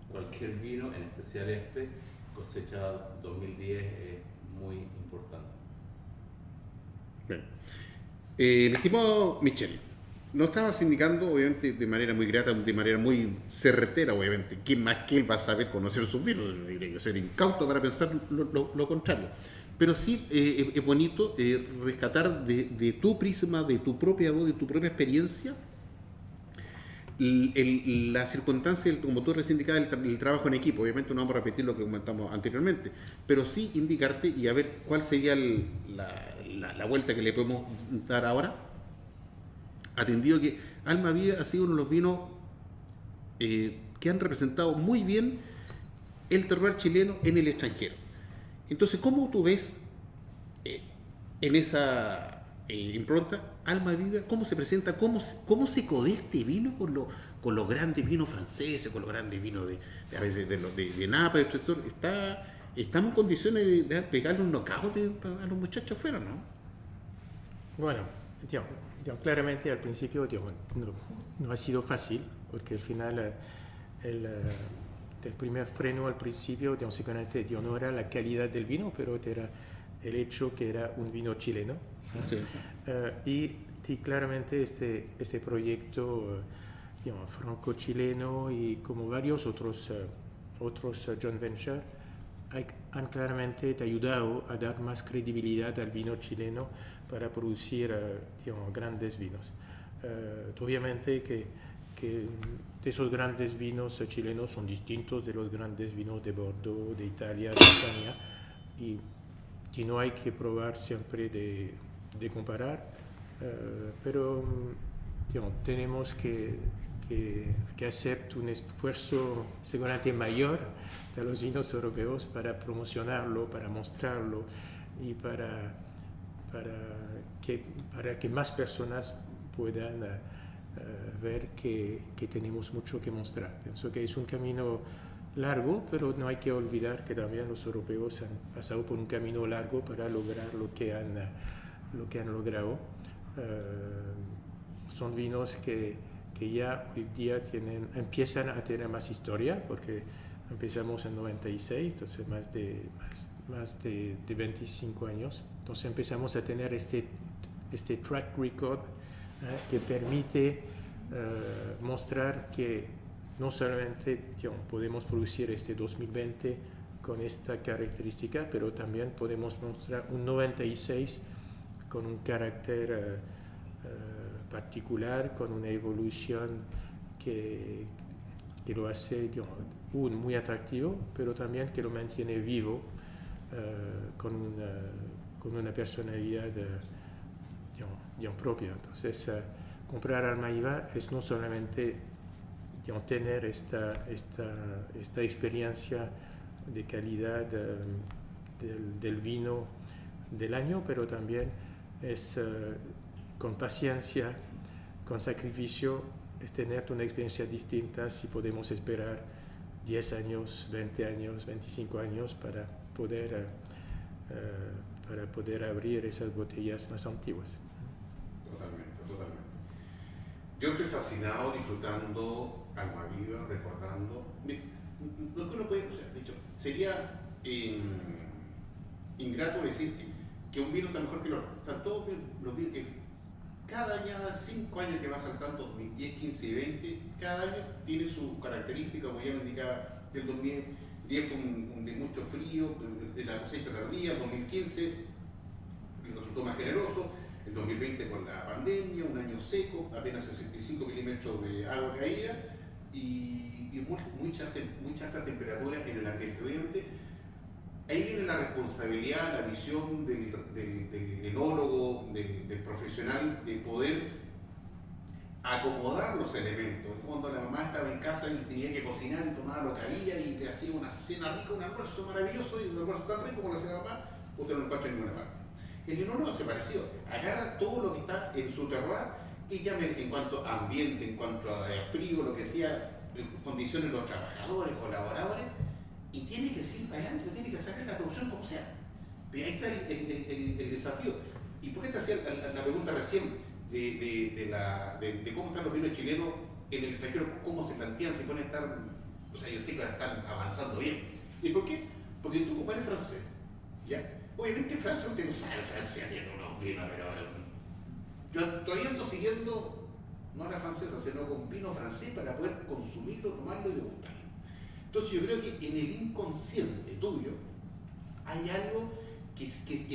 cualquier vino, en especial cosecha 2010, es muy importante. Bien. El estimado Michel, nos estabas indicando, obviamente, de manera muy grata, de manera muy certera, obviamente, ¿quién más que él va a saber conocer sus vinos? Hay que ser incauto para pensar lo contrario. Pero sí es bonito rescatar de tu prisma, de tu propia voz, de tu propia experiencia, la circunstancia, como tú recién indicabas, el trabajo en equipo. Obviamente no vamos a repetir lo que comentamos anteriormente, pero sí indicarte y a ver cuál sería la vuelta que le podemos dar ahora, atendido que Alma Viva ha sido uno de los vinos que han representado muy bien el terroir chileno en el extranjero. Entonces, ¿cómo tú ves en esa impronta Alma Viva? ¿Cómo se presenta? ¿Cómo se codea este vino con los grandes vinos franceses, con los grandes vinos a veces de Napa, del sector? Estamos en condiciones de pegarle un knockout a los muchachos afuera, ¿no? Bueno, claramente al principio no ha sido fácil, porque al final el primer freno al principio seguramente no era la calidad del vino, pero era el hecho que era un vino chileno. Sí. Y claramente este proyecto franco-chileno y como varios otros joint venture han claramente ayudado a dar más credibilidad al vino chileno para producir grandes vinos. Obviamente que esos grandes vinos chilenos son distintos de los grandes vinos de Bordeaux, de Italia, de España, y no hay que probar siempre de comparar, pero tenemos que hacer un esfuerzo seguramente mayor de los vinos europeos para promocionarlo, para mostrarlo y para que más personas puedan ver que tenemos mucho que mostrar. Pienso que es un camino largo, pero no hay que olvidar que también los europeos han pasado por un camino largo para lograr lo que han logrado. Son vinos que ya hoy día empiezan a tener más historia, porque empezamos en 96, entonces más de 25 años. Entonces empezamos a tener este track record que permite mostrar que no solamente podemos producir 2020 con esta característica, pero también podemos mostrar un 96 con un carácter particular, con una evolución que lo hace muy atractivo, pero también que lo mantiene vivo, con una personalidad propia. Entonces, comprar Alma Viva es no solamente tener esta experiencia de calidad del vino del año, pero también es con paciencia, con sacrificio, es tener una experiencia distinta si podemos esperar 10 años, 20 años, 25 años para poder abrir esas botellas más antiguas. Totalmente. Yo estoy fascinado, disfrutando Alma Viva, recordando. Lo que uno puede, sería ingrato decirte que un vino está mejor que el otro. Están todos los vinos que cada año, 5 años que va saltando, 2010, 15 y 20, cada año tiene su característica, como ya lo indicaba, el 2010 fue un de mucho frío, de la cosecha tardía, el 2015 resultó más generoso, el 2020 con la pandemia, un año seco, apenas 65 milímetros de agua caída y mucha alta temperatura en el ambiente. Obviamente, ahí viene la responsabilidad, la visión del enólogo, del profesional, de poder acomodar los elementos. Cuando la mamá estaba en casa y tenía que cocinar y tomaba lo que había y le hacía una cena rica, un almuerzo maravilloso, y un almuerzo tan rico como lo hacía la mamá, usted no lo encuentra en ninguna parte. El enólogo hace parecido, agarra todo lo que está en su terroir y ya en cuanto a ambiente, en cuanto a frío, lo que sea, condiciones de los trabajadores, colaboradores, y tiene que seguir para adelante, tiene que sacar la producción como sea. Pero ahí está el desafío. ¿Y por qué te hacía la pregunta recién de cómo están los vinos chilenos en el extranjero? ¿Cómo se plantean? ¿Se pueden estar? O sea, yo sé que están avanzando bien. ¿Y por qué? Porque tú, como eres francés, ¿ya? Obviamente Francia, usted no sabe, Francia tiene unos vinos, pero yo todavía ando siguiendo, no a la francesa, sino con vino francés para poder consumirlo, tomarlo y degustarlo. Entonces yo creo que en el inconsciente tuyo hay algo que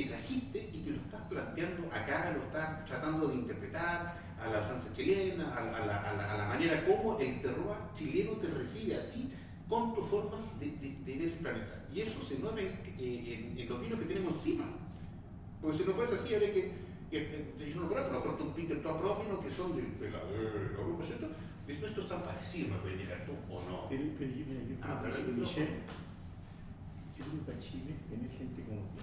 trajiste y que lo estás planteando acá, lo estás tratando de interpretar a la Francia chilena, a la manera como el terroir chileno te recibe a ti con tu forma de ver el planeta. Y eso se nota en los vinos que tenemos encima. Porque si no fuese así, habría que yo no creo, a lo mejor tú pintas todos los vinos que son de la Europa, ¿cierto? Esto es tan parecido, me puedes indicar tú, ¿o no? Pero yo creo que Michel, yo creo que a Chile tener gente como tú,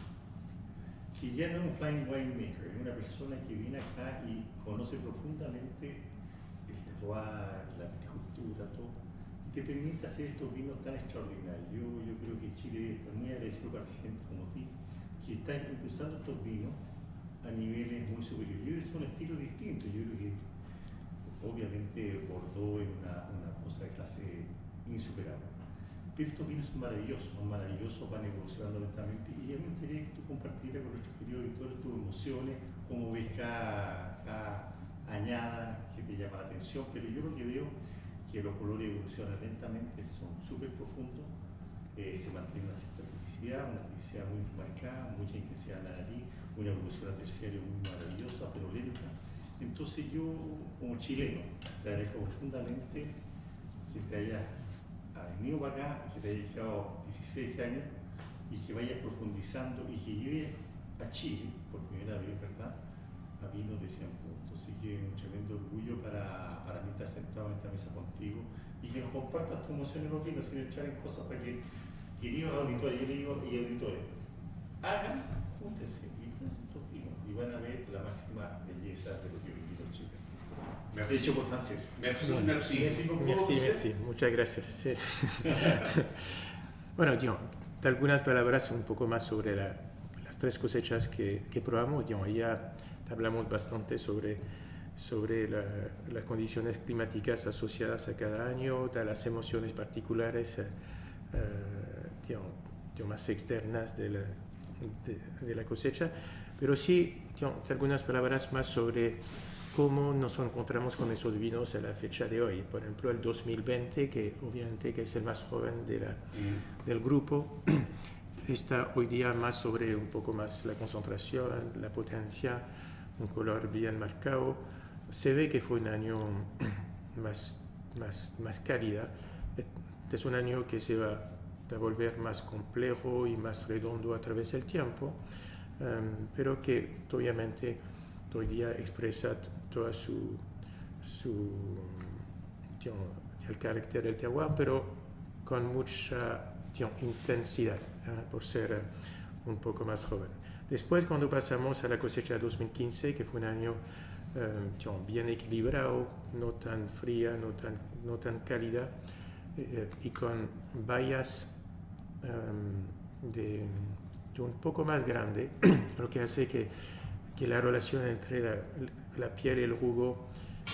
que ya no es un fine winemaker, es una persona que viene acá y conoce profundamente el terroir, la viticultura, todo, y te permite hacer estos vinos tan extraordinarios. Yo creo que Chile está muy agradecido para gente como ti, que está impulsando estos vinos a niveles muy superiores. Yo creo que son estilos distintos. Yo creo que obviamente Bordeaux es una cosa de clase insuperable. Pero estos vinos son maravillosos, van evolucionando lentamente, y a mí me gustaría que tú compartieras con nuestros queridos auditores tus emociones, cómo ves cada añada que te llama la atención. Pero yo lo que veo que los colores evolucionan lentamente, son súper profundos, se mantiene una cierta tipicidad muy marcada, mucha intensidad en la nariz, una evolución a terciario muy maravillosa, pero lenta. Entonces yo, como chileno, te agradezco profundamente que te hayas venido para acá, que te hayas quedado 16 años y que vayas profundizando y que lleves a Chile, por primera vez, ¿verdad?, a vinos de 100 puntos. Así que un tremendo orgullo para mí estar sentado en esta mesa contigo y que nos compartas tu emoción en los vinos sin entrar en cosas para que, queridos auditores, yo le digo, y auditores, hagan, júntense y prueben estos vinos y van a ver la máxima belleza de lo que vivido en Chile. Me has dicho por francés. Merci, muchas gracias. Sí. Bueno, algunas palabras un poco más sobre las tres cosechas que probamos. Ya hablamos bastante sobre las condiciones climáticas asociadas a cada año, de las emociones particulares más externas de la cosecha, pero sí algunas palabras más sobre cómo nos encontramos con esos vinos a la fecha de hoy. Por ejemplo, el 2020, que obviamente que es el más joven del grupo, está hoy día más sobre un poco más la concentración, la potencia, un color bien marcado. Se ve que fue un año más cálido. Es un año que se va a volver más complejo y más redondo a través del tiempo, pero que obviamente hoy día expresa todo el carácter del terroir, pero con mucha intensidad, por ser un poco más joven. Después, cuando pasamos a la cosecha 2015, que fue un año bien equilibrado, no tan fría, no tan cálida, y con bayas de un poco más grande, lo que hace que la relación entre la piel y el jugo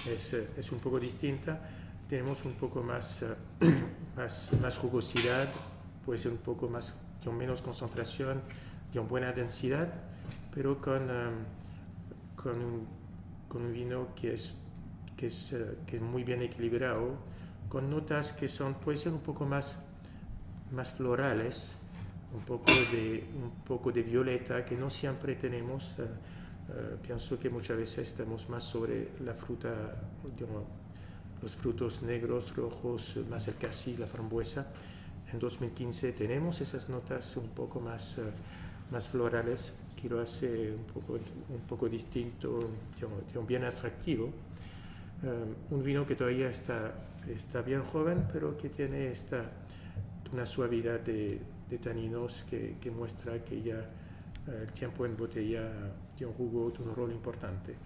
es un poco distinta. Tenemos un poco más jugosidad, puede ser un poco más, menos concentración, buena densidad, pero con un vino que es muy bien equilibrado, con notas que puede ser un poco más florales, un poco de violeta, que no siempre tenemos. Pienso que muchas veces estamos más sobre la fruta, los frutos negros, rojos, más el cassis, la frambuesa. En 2015 tenemos esas notas un poco más florales, que lo hace un poco distinto, bien atractivo. Un vino que todavía está bien joven, pero que tiene una suavidad de taninos que muestra que ya el tiempo en botella jugó un rol importante.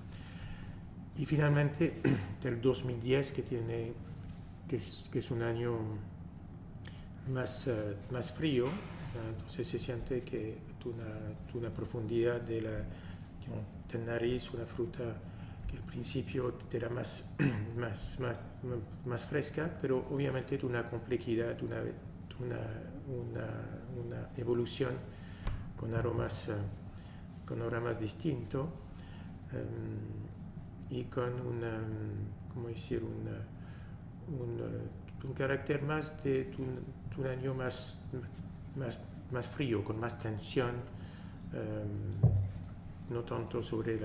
Y finalmente, del 2010, que es un año más frío, Entonces se siente que una profundidad de nariz, una fruta que al principio era más fresca, pero obviamente una complejidad, una evolución con aromas distintos y con ¿cómo decir? Un carácter más de un año más frío, con más tensión, no tanto sobre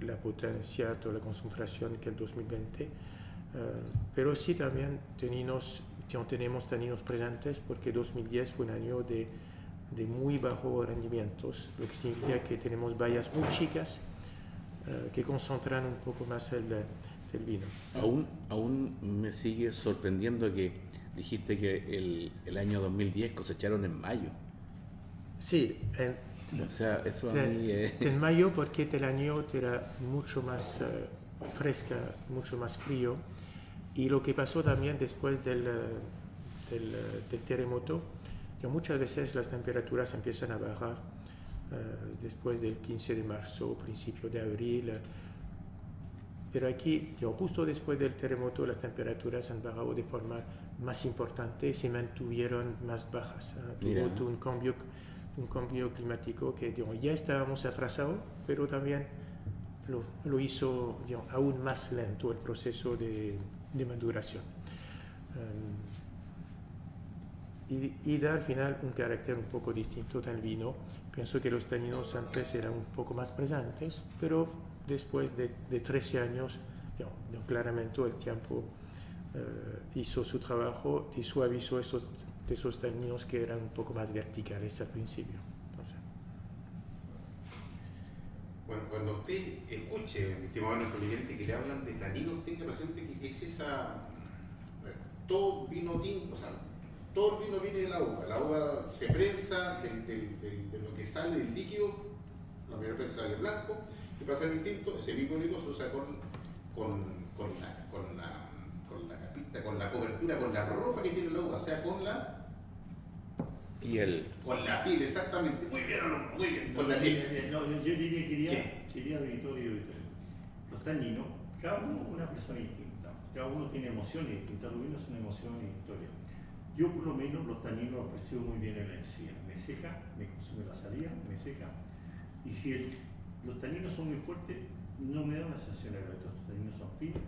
la potencia o la concentración que el 2020, pero sí también tenemos taninos presentes porque 2010 fue un año de muy bajos rendimientos, lo que significa que tenemos bayas muy chicas que concentran un poco más el vino. Aún me sigue sorprendiendo que dijiste que el año 2010 cosecharon en mayo. Sí, O sea, eso a mí en mayo porque el año era mucho más fresca, mucho más frío, y lo que pasó también después del terremoto, que muchas veces las temperaturas empiezan a bajar después del 15 de marzo, principio de abril. Pero aquí, justo después del terremoto, las temperaturas han bajado de forma más importante y se mantuvieron más bajas. Tuvo un cambio climático que ya estábamos atrasados, pero también lo hizo aún más lento el proceso de maduración. Y da al final un carácter un poco distinto del vino. Pienso que los taninos antes eran un poco más presentes, pero después de 13 años, claramente el tiempo hizo su trabajo y suavizó esos taninos que eran un poco más verticales al principio. Entonces, Bueno, cuando usted escuche, mi estimado oyente, que le hablan de taninos, tenga presente que es esa. Todo vino tinto, o sea, todo el vino viene de la uva. La uva se prensa de lo que sale del líquido, la mayor prensa sale blanco, y pasa en el tinto, ese mismo líquido se usa con la capita, con la cobertura, con la ropa que tiene la uva, o sea, con la piel, exactamente. Muy bien, muy bien, con la piel. No, yo quería de Vittorio. Los taninos, cada uno una persona distinta, cada uno tiene emociones distintas, los vinos son emociones y historias. Yo por lo menos los taninos los percibo muy bien en la encía, me seca, me consume la saliva, me seca, y si los taninos son muy fuertes, no me da una sensación agradable. Los taninos son finos,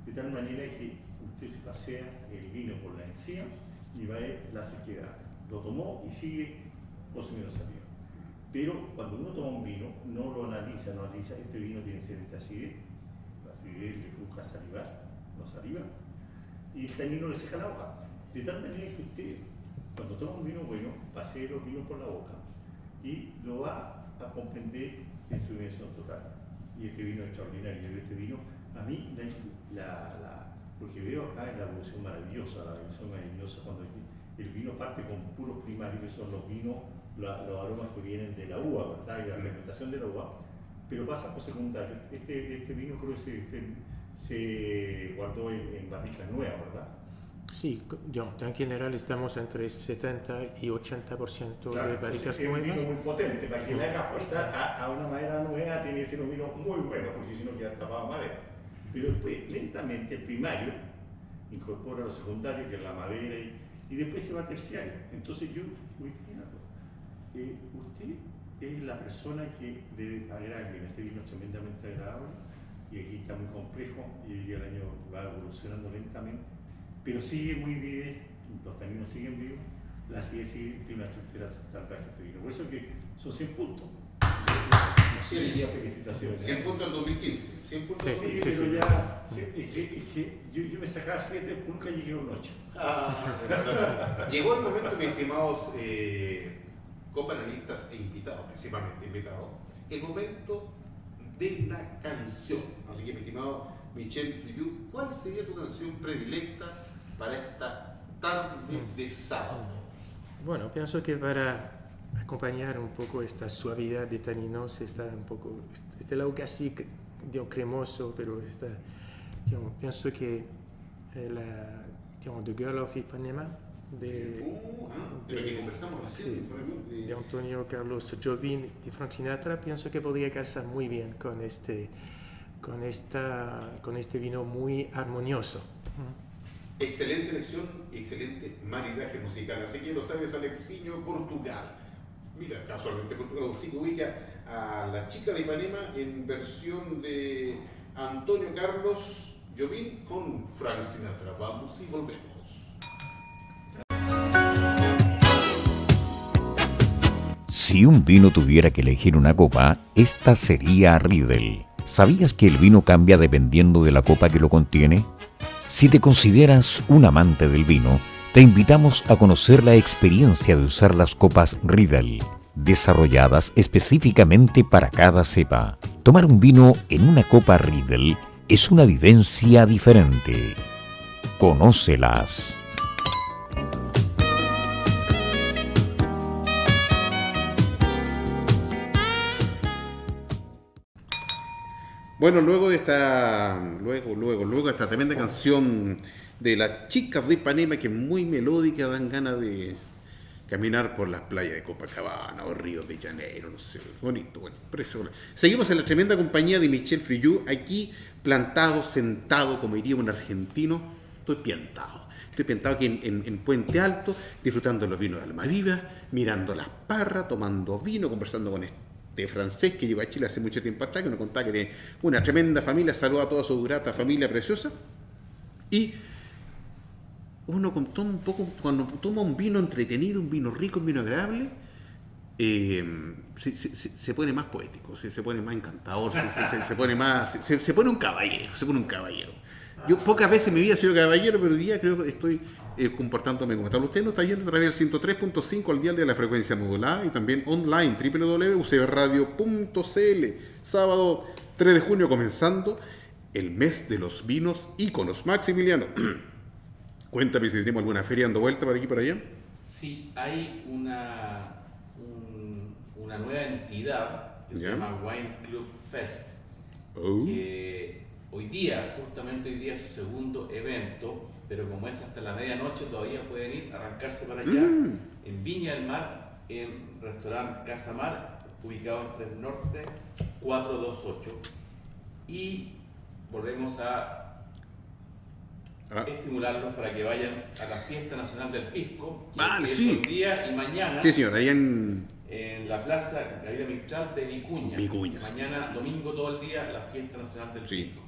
de tal manera que usted se pasea el vino por la encía y va a ver la sequedad. Lo tomó y sigue consumiendo saliva. Pero cuando uno toma un vino, no analiza, este vino tiene cierta acidez, la acidez le provoca salivar, no saliva, y el tanino le seca la boca. De tal manera que usted, cuando toma un vino bueno, pasee los vinos por la boca y lo va a comprender en su dimensión total. Y este vino es extraordinario. Este vino, a mí, lo que veo acá es la evolución maravillosa, cuando el vino parte con puros primarios, que son los vinos, los aromas que vienen de la uva, ¿verdad? Y la fermentación de la uva, pero pasa por secundario. Este vino creo que se guardó en barricas nuevas, ¿verdad? Sí, en general estamos entre 70 y 80% claro, de barricas nuevas. nuevas. Es un vino muy potente, para que le haga fuerza a una madera nueva tiene que ser un vino muy bueno, porque si no queda tapado madera. Pero después, lentamente, el primario incorpora los secundarios, que es la madera, y después se va a terciario. Entonces usted es la persona que le agrada el vino. Este vino es tremendamente agradable, y aquí está muy complejo, y hoy día el año va evolucionando lentamente, pero sigue muy vivo, los taninos siguen vivos, la acidez tiene una estructura salvaje este vino. Por eso que son 100 puntos. Felicitaciones. 100 puntos en 2015. 100 puntos en 2015. Sí, pero ya, es que yo me sacaba 7, nunca llegué a un 8. Llegó el momento, mis estimados copanelistas e invitados, principalmente invitados, el momento de la canción. Así que, mi estimado Michel Fridiu, ¿cuál sería tu canción predilecta para esta tarde de sábado? Bueno, pienso que para acompañar un poco esta suavidad de taninos, está un poco, este lado casi cremoso, pero pienso que The Girl of Ipanema, de lo que conversamos recién. sí, de Antonio Carlos Jobim, de Frank Sinatra, pienso que podría calzar muy bien con este vino muy armonioso. Excelente elección y excelente maridaje musical. Así que lo sabes, Alexiño, Portugal. Mira, casualmente Portugal sí que ubica a la chica de Ipanema en versión de Antonio Carlos Jobim con Frank Sinatra. Vamos y volvemos. Si un vino tuviera que elegir una copa, esta sería Riedel. ¿Sabías que el vino cambia dependiendo de la copa que lo contiene? Si te consideras un amante del vino, te invitamos a conocer la experiencia de usar las copas Riedel, desarrolladas específicamente para cada cepa. Tomar un vino en una copa Riedel es una vivencia diferente. Conócelas. Bueno, luego de esta tremenda canción de las chicas de Ipanema, que es muy melódica, dan ganas de caminar por las playas de Copacabana o Río de Janeiro, no sé, bonito, bueno, precioso. Seguimos en la tremenda compañía de Michel Friulloux, aquí plantado, sentado, como diría un argentino, estoy piantado aquí en Puente Alto, disfrutando los vinos de Almaviva, mirando las parras, tomando vino, conversando con este francés que llegó a Chile hace mucho tiempo atrás, que nos contaba que tiene una tremenda familia, saluda a toda su grata familia preciosa. Y uno toma un poco, cuando toma un vino entretenido, un vino rico, un vino agradable, se pone más poético, se pone más encantador, se pone un caballero. Yo pocas veces en mi vida he sido caballero, pero hoy día creo que estoy comportándome como tal. Usted nos está yendo a través del 103.5 al dial de la frecuencia modulada y también online, www.ucbradio.cl. Sábado 3 de junio comenzando el mes de los vinos íconos. Maximiliano, cuéntame si tenemos alguna feria dando vuelta para aquí y para allá. Sí, hay una nueva entidad que se llama Wine Club Fest, que justamente hoy día es su segundo evento, pero como es hasta la medianoche todavía pueden ir, arrancarse para allá, en Viña del Mar, en restaurante Casa Mar, ubicado en 3 Norte 428, y volvemos a estimularlos para que vayan a la Fiesta Nacional del Pisco, que es hoy día y mañana. Sí, señor, ahí en la plaza Gabriela Mistral de Vicuña. Vicuñas. Mañana, domingo, todo el día, la Fiesta Nacional del Pisco.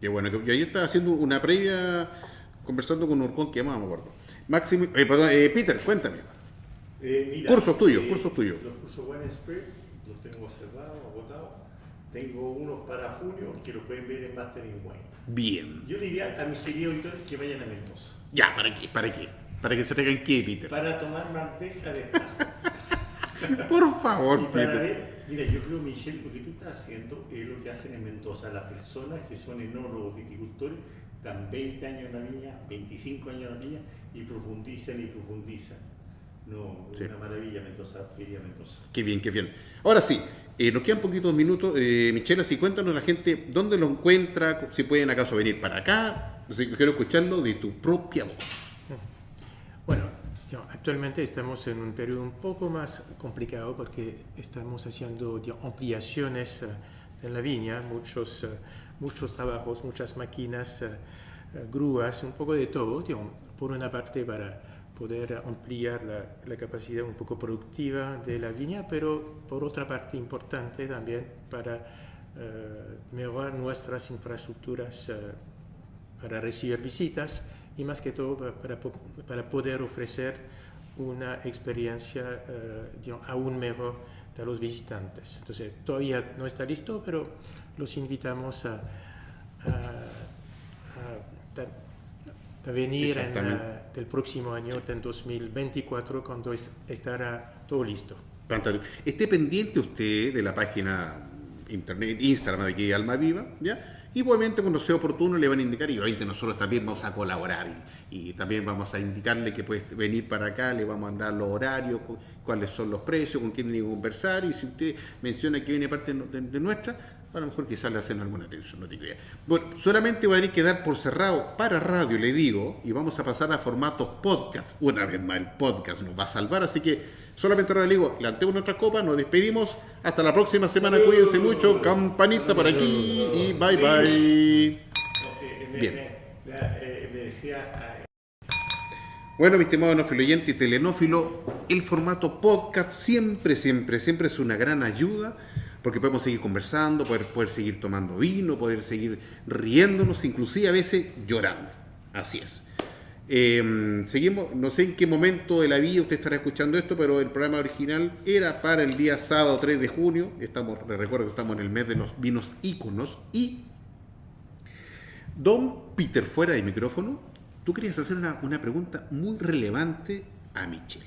Qué bueno, que ayer estaba haciendo una previa, conversando con Urcón, que más me acuerdo. Peter, cuéntame. Mira, cursos tuyos. Los cursos Wine Expert los tengo cerrados, agotados. Tengo unos para junio que los pueden ver en Mastering Wine. Bien. Yo le diría a mis queridos auditores que vayan a Mendoza. Ya, ¿para qué? ¿Para que se traigan qué, Peter? Para tomar manteca de tajo. Por favor, y para Peter. ver, mira, yo creo, Michel, lo que tú estás haciendo es lo que hacen en Mendoza. Las personas que son enólogos, viticultores, están 20 años en la viña, 25 años en la viña y profundizan. No, es una maravilla Mendoza, quería Mendoza. Qué bien. Ahora sí, nos quedan poquitos minutos. Michelle, así cuéntanos a la gente dónde lo encuentra, si pueden acaso venir para acá. Quiero escucharlo de tu propia voz. Bueno, actualmente estamos en un periodo un poco más complicado porque estamos haciendo ampliaciones en la viña, muchos trabajos, muchas máquinas, grúas, un poco de todo, por una parte para poder ampliar la capacidad un poco productiva de la viña, pero por otra parte importante también para mejorar nuestras infraestructuras para recibir visitas y más que todo para poder ofrecer una experiencia aún mejor a los visitantes. Entonces todavía no está listo, pero los invitamos a venir el próximo año, en 2024, cuando estará todo listo. Fantástico. Esté pendiente usted de la página internet, Instagram de aquí Almaviva, ¿ya? Igualmente cuando sea oportuno le van a indicar, y obviamente nosotros también vamos a colaborar y también vamos a indicarle que puede venir para acá, le vamos a dar los horarios, cuáles son los precios, con quién tiene que conversar, y si usted menciona que viene parte de nuestra, A lo mejor quizás le hacen alguna atención, no tengo idea. Bueno, solamente voy a tener que dar por cerrado para radio, le digo, y vamos a pasar a formato podcast. Una vez más, el podcast nos va a salvar, así que solamente ahora le digo, levantemos nuestra copa, nos despedimos. Hasta la próxima semana, cuídense mucho, campanita por aquí y bye bye. Bien. Me decía... Bueno, mi estimado enófilo oyente y telenófilo, el formato podcast siempre es una gran ayuda porque podemos seguir conversando, poder seguir tomando vino, poder seguir riéndonos, inclusive a veces llorando. Así es. Seguimos, no sé en qué momento de la vida usted estará escuchando esto, pero el programa original era para el día sábado 3 de junio. Les recuerdo que estamos en el mes de los vinos íconos. Y don Peter, fuera de micrófono, tú querías hacer una pregunta muy relevante a Michel.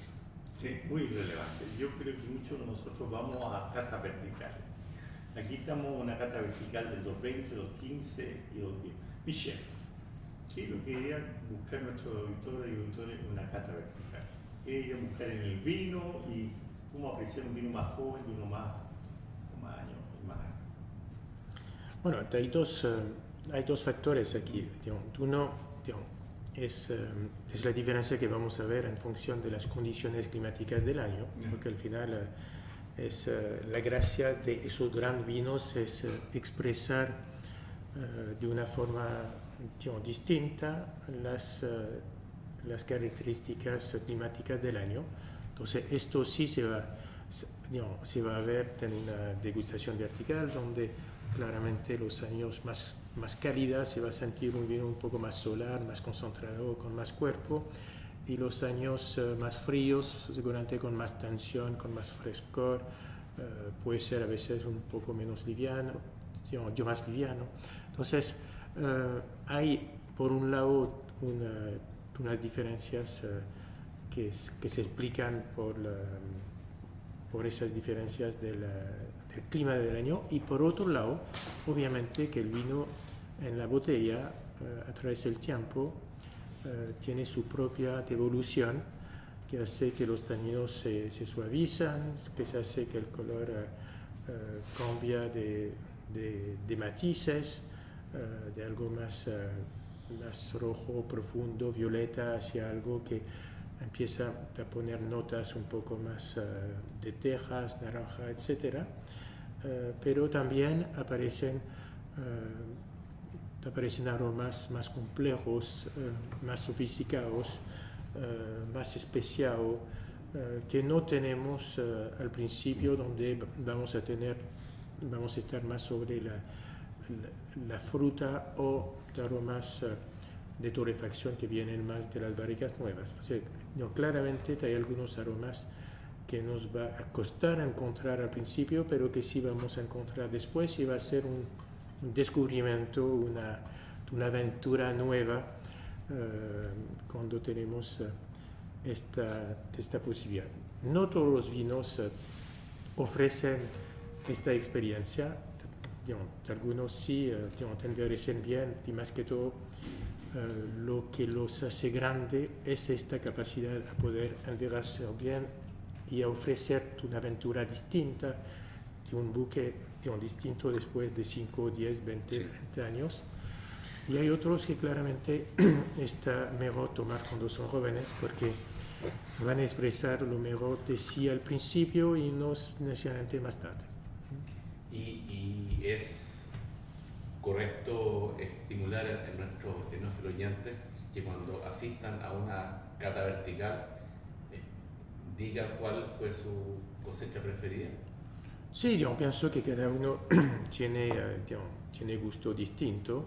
Sí, muy relevante. Yo creo que muchos de nosotros vamos a cata vertical. Aquí estamos en una cata vertical del 2020, 2015 y 2010. Michel, ¿qué es lo que querían buscar nuestros auditores y auditores en una cata vertical? ¿Qué querían buscar en el vino y cómo apreciar un vino más joven y uno más años y más años? Bueno, hay dos factores aquí. Uno es la diferencia que vamos a ver en función de las condiciones climáticas del año, porque al final es la gracia de esos grandes vinos es expresar de una forma distinta las características climáticas del año. Entonces esto sí se va a ver en una degustación vertical donde claramente los años más cálidos se va a sentir un vino un poco más solar, más concentrado, con más cuerpo, y los años más fríos, seguramente con más tensión, con más frescor, puede ser a veces un poco menos liviano, más liviano. Entonces, hay por un lado unas diferencias que se explican por esas diferencias del clima del año, y por otro lado, obviamente que el vino en la botella, a través del tiempo, tiene su propia evolución que hace que los taninos se suavizan, que se hace que el color cambia de matices, de algo más rojo, profundo, violeta, hacia algo que empieza a poner notas un poco más de tejas, naranja, etc. Pero también aparecen aromas más complejos, más sofisticados, más especiados, que no tenemos al principio, donde vamos a estar más sobre la fruta o aromas de torrefacción que vienen más de las barricas nuevas. Entonces, claramente hay algunos aromas que nos va a costar encontrar al principio, pero que sí vamos a encontrar después, y va a ser un descubrimiento, una aventura nueva cuando tenemos esta posibilidad. No todos los vinos ofrecen esta experiencia, algunos sí te envejecen bien, y más que todo lo que los hace grande es esta capacidad a poder envejecer bien y a ofrecer una aventura distinta, de un buque distinto después de 5, 10, 20 años. Y hay otros que claramente está mejor tomar cuando son jóvenes, porque van a expresar lo mejor de sí al principio y no necesariamente más tarde. Y es correcto estimular en nuestros enófilos oyentes que cuando asistan a una cata vertical diga cuál fue su cosecha preferida. Sí, yo pienso que cada uno tiene gusto distinto.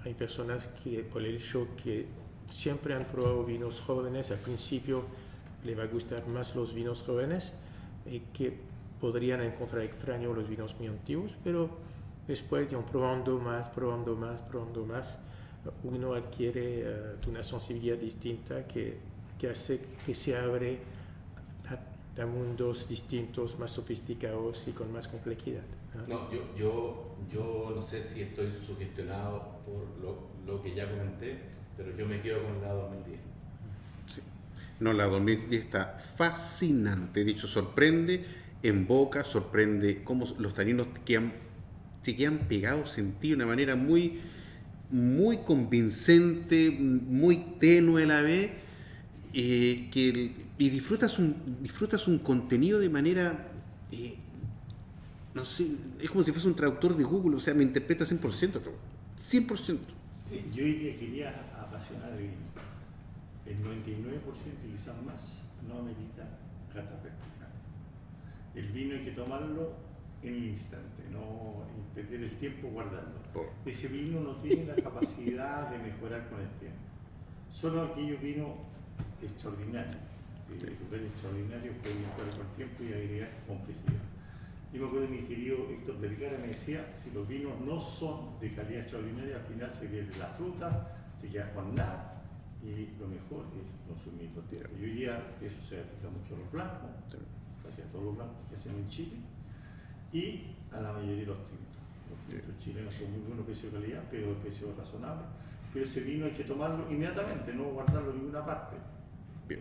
Hay personas que, por el hecho que siempre han probado vinos jóvenes, al principio les va a gustar más los vinos jóvenes, y que podrían encontrar extraños los vinos muy antiguos, pero después, probando más, uno adquiere una sensibilidad distinta que hace que se abre a mundos distintos, más sofisticados y con más complejidad. No, yo no sé si estoy sugestionado por lo que ya comenté, pero yo me quedo con la 2010. Sí. No, la 2010 está fascinante, de hecho sorprende en boca, sorprende cómo los taninos quedan se quedan pegados, sentidos de una manera muy, muy convincente, muy tenue a la vez, y disfrutas un contenido de manera, no sé, es como si fuese un traductor de Google, o sea, me interpreta 100%, 100%. Yo diría que quería apasionar el 99% y quizás más no amerita cata práctica. El vino hay que tomarlo en el instante, no perder el tiempo guardando. Ese vino no tiene la capacidad de mejorar con el tiempo. Solo aquellos vinos extraordinarios, extraordinarios pueden mejorar con el tiempo y agregar complejidad. Yo me acuerdo de mi querido Héctor Vergara me decía, si los vinos no son de calidad extraordinaria, al final se pierde la fruta, te quedas con nada, y lo mejor es consumir los tierra. Y hoy día eso se aplica mucho a los blancos, casi a todos los blancos que hacen en Chile, y a la mayoría de los tintos. Los tintos chilenos son muy buenos, precio de calidad, pero precio razonable. Pero ese vino hay que tomarlo inmediatamente, no guardarlo en ninguna parte. Bien.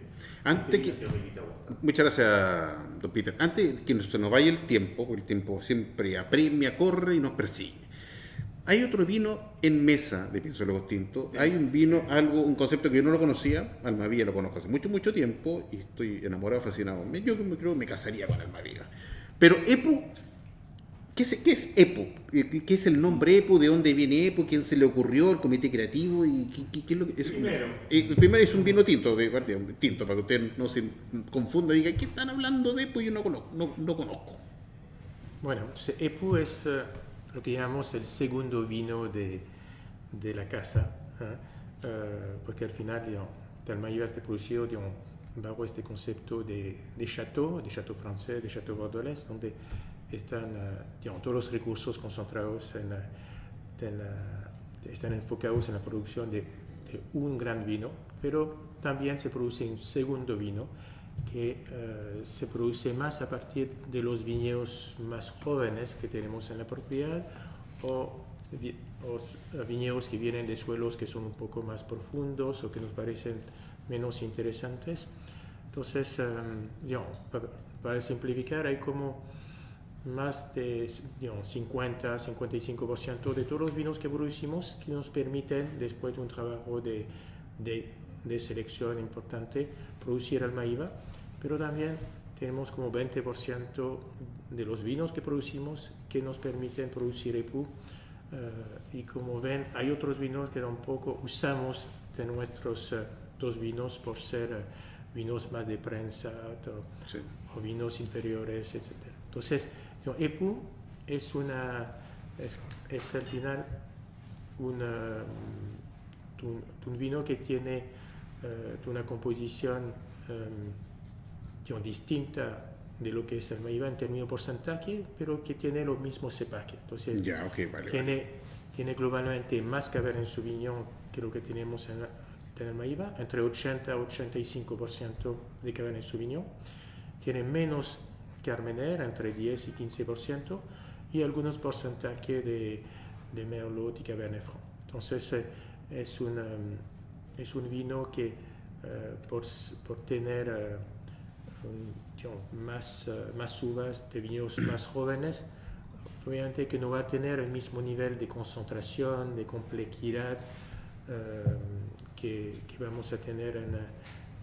Muchas gracias, don Peter. Antes que se nos vaya el tiempo, porque el tiempo siempre apremia, corre y nos persigue. Hay otro vino en mesa de Pienso Lagos Tinto. Hay un vino, un concepto que yo no lo conocía. Almaviva lo conozco hace mucho, mucho tiempo y estoy enamorado, fascinado. Yo creo que me casaría con Almaviva. Pero Epu, ¿qué es Epu? ¿Qué es el nombre Epu? ¿De dónde viene Epu? ¿Quién se le ocurrió? ¿El comité creativo? ¿Y qué es lo que es? El primero es un vino tinto, de partida, un tinto, para que usted no se confunda y diga, ¿qué están hablando de Epu? Yo no conozco. Bueno, Epu es lo que llamamos el segundo vino de la casa, porque al final, Almaviva está producido bajo este concepto de château francés, de château bordelés, donde están todos los recursos concentrados están enfocados en la producción de un gran vino, pero también se produce un segundo vino que se produce más a partir de los viñedos más jóvenes que tenemos en la propiedad o viñedos que vienen de suelos que son un poco más profundos o que nos parecen menos interesantes. Entonces, para simplificar, hay como más de 50-55% de todos los vinos que producimos que nos permiten, después de un trabajo de selección importante, producir Almaviva, pero también tenemos como 20% de los vinos que producimos que nos permiten producir Epu, y como ven, hay otros vinos que tampoco usamos de nuestros dos vinos por ser vinos más de prensa o vinos inferiores, etc. Entonces, Epu es al final un vino que tiene una composición distinta de lo que es Almaviva en términos de porcentaje, pero que tiene los mismos cepajes. Entonces, tiene globalmente más Cabernet Sauvignon que lo que tenemos en Almaviva, entre 80 y 85% de Cabernet Sauvignon. Tiene menos Carmener, entre 10 y 15%, y algunos porcentajes de Merlot y Cabernet Franc. Entonces, es un vino que, por tener más uvas de viñedos más jóvenes, obviamente que no va a tener el mismo nivel de concentración, de complejidad que vamos a tener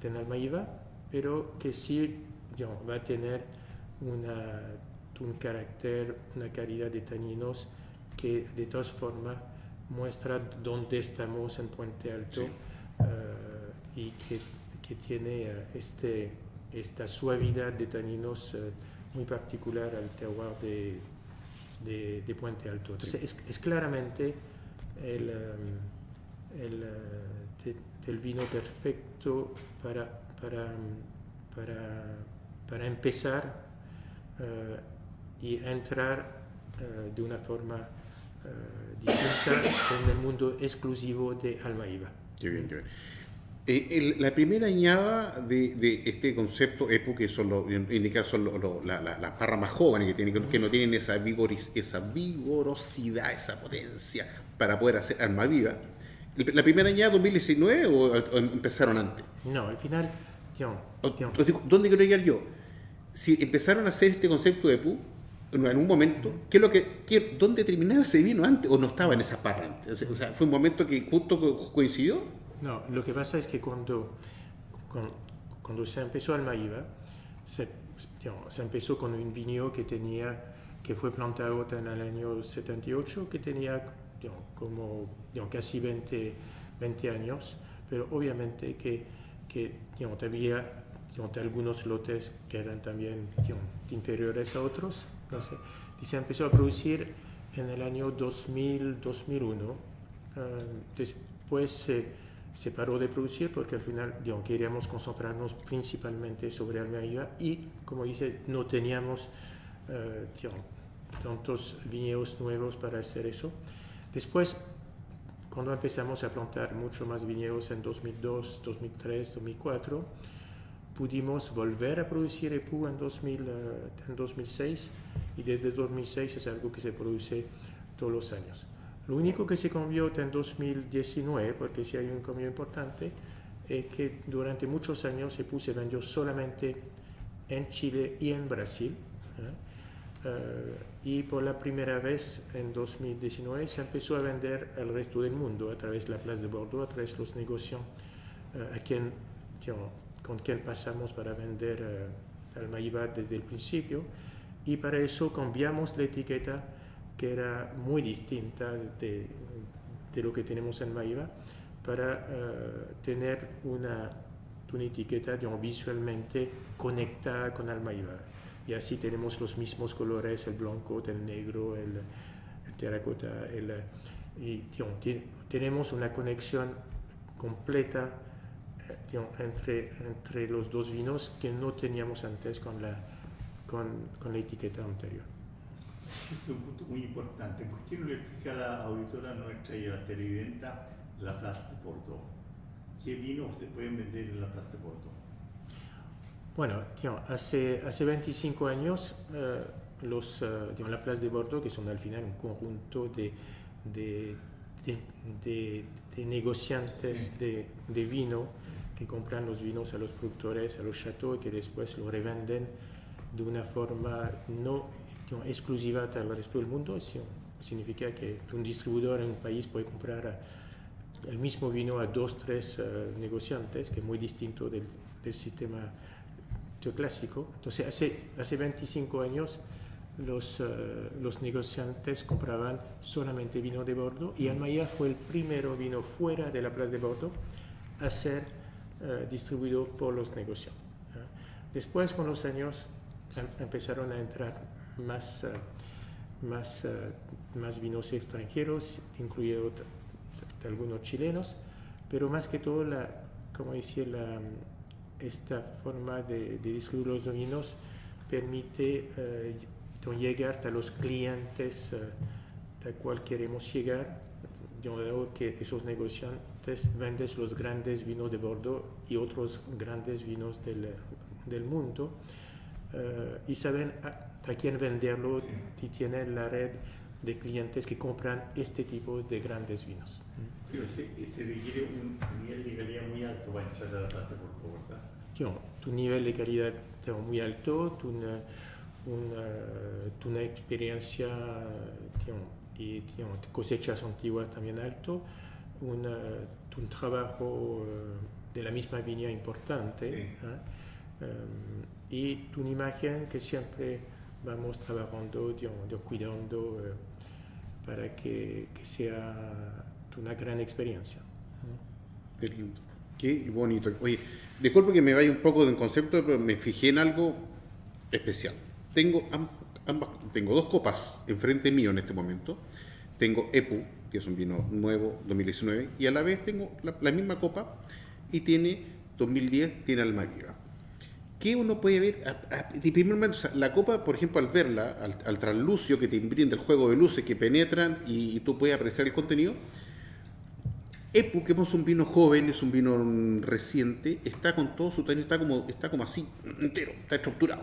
en Almaviva, pero que sí va a tener un carácter, una calidad de taninos que de todas formas muestra dónde estamos en Puente Alto, y que tiene esta suavidad de taninos muy particular al terroir de Puente Alto. Entonces es claramente el vino perfecto para empezar y entrar de una forma distinta en el mundo exclusivo de Almaviva. Qué bien, qué bien. La primera añada de este concepto Epu, que son las parras más jóvenes que no tienen esa vigorosidad, esa potencia para poder hacer Almaviva. ¿La primera añada 2019 o empezaron antes? No, al final, ¿dónde quiero llegar yo? Si empezaron a hacer este concepto de Epu en un momento, ¿dónde terminaba ese vino antes o no estaba en esa parra antes? O sea, ¿fue un momento que justo coincidió? No, lo que pasa es que cuando se empezó Almaíba, se empezó con un viñedo que fue plantado en el año 78, que tenía casi 20 años, pero obviamente que había algunos lotes que eran también inferiores a otros. Entonces, y se empezó a producir en el año 2000-2001. Después se paró de producir porque al final queríamos concentrarnos principalmente sobre Almaíba y, como dice, no teníamos tantos viñedos nuevos para hacer eso. Después, cuando empezamos a plantar mucho más viñedos en 2002, 2003, 2004, pudimos volver a producir EPU en 2006 y desde 2006 es algo que se produce todos los años. Lo único que se cambió en 2019, porque sí hay un cambio importante, es que durante muchos años EPU se vendió solamente en Chile y en Brasil. Y por la primera vez en 2019 se empezó a vender al resto del mundo a través de la Place de Bordeaux, a través de los negocios con quien pasamos para vender Almaíba desde el principio, y para eso cambiamos la etiqueta, que era muy distinta de lo que tenemos en Almaíba, para tener una etiqueta visualmente conectada con Almaíba. Y así tenemos los mismos colores, el blanco, el negro, el terracota, y tenemos una conexión completa entre los dos vinos que no teníamos antes con la etiqueta anterior. Este es un punto muy importante. ¿Por qué no le explica a la auditora nuestra y a la televidenta la Place de Bordeaux? ¿Qué vinos se pueden vender en la Place de Bordeaux? Bueno, hace 25 años la Place de Bordeaux, que son al final un conjunto de negociantes de vino que compran los vinos a los productores, a los chateaux, y que después lo revenden de una forma no exclusiva al resto del mundo. Significa que un distribuidor en un país puede comprar el mismo vino a 2-3 negociantes, que es muy distinto del sistema clásico. Entonces, hace 25 años los negociantes compraban solamente vino de Bordeaux, y Almaíba fue el primero vino fuera de la Place de Bordeaux a ser distribuido por los negociantes. Después, con los años, empezaron a entrar más vinos extranjeros, incluidos algunos chilenos, pero más que todo, como decía, esta forma de distribuir los vinos permite llegar a los clientes a cual queremos llegar, de modo que esos negociantes venden los grandes vinos de Bordeaux y otros grandes vinos del mundo, y saben a quién venderlo, y tienen la red de clientes que compran este tipo de grandes vinos. Pero se requiere un nivel de calidad muy alto para entrar a la Place de Bordeaux, ¿verdad? Tu nivel de calidad es muy alto, una experiencia y cosechas antiguas también alto, un trabajo de la misma viña importante, y una imagen que siempre vamos trabajando, cuidando para que sea una gran experiencia. Qué lindo, qué bonito. Oye, disculpe que me vaya un poco de un concepto, pero me fijé en algo especial. Tengo dos copas enfrente mío en este momento. Tengo EPU, que es un vino nuevo, 2019, y a la vez tengo la misma copa y tiene 2010, tiene Almaíba. ¿Qué uno puede ver? Primeramente, la copa, por ejemplo, al verla, al translúcido que te brinda el juego de luces que penetran y tú puedes apreciar el contenido, EPU, que es un vino joven, es un vino reciente, está con todo su tanino, está como así, entero, está estructurado.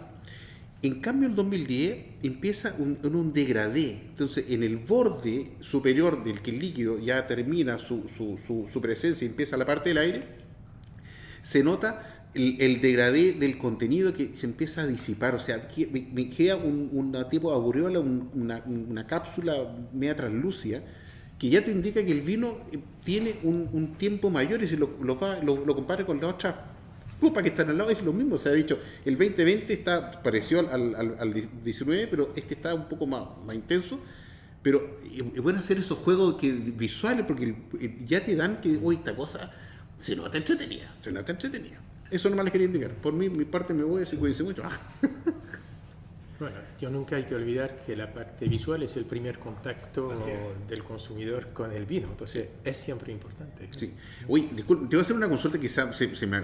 En cambio, el 2010 empieza un degradé. Entonces, en el borde superior del que el líquido ya termina su presencia y empieza la parte del aire, se nota el degradé del contenido que se empieza a disipar, o sea, me queda una tipo de aureola, una cápsula media translúcida, que ya te indica que el vino tiene un tiempo mayor, y si lo compara con las otras copas que están al lado, es lo mismo. Se ha dicho, el 2020 está parecido al 19, pero este está un poco más intenso. Pero es bueno hacer esos juegos visuales, porque ya te dan que hoy esta cosa se nota entretenida. Eso nomás les quería indicar. Por mi parte me voy, así cuídense mucho. Bueno, yo nunca hay que olvidar que la parte visual es el primer contacto del consumidor con el vino, entonces es siempre importante. Sí. Oye, disculpe, te voy a hacer una consulta que se me...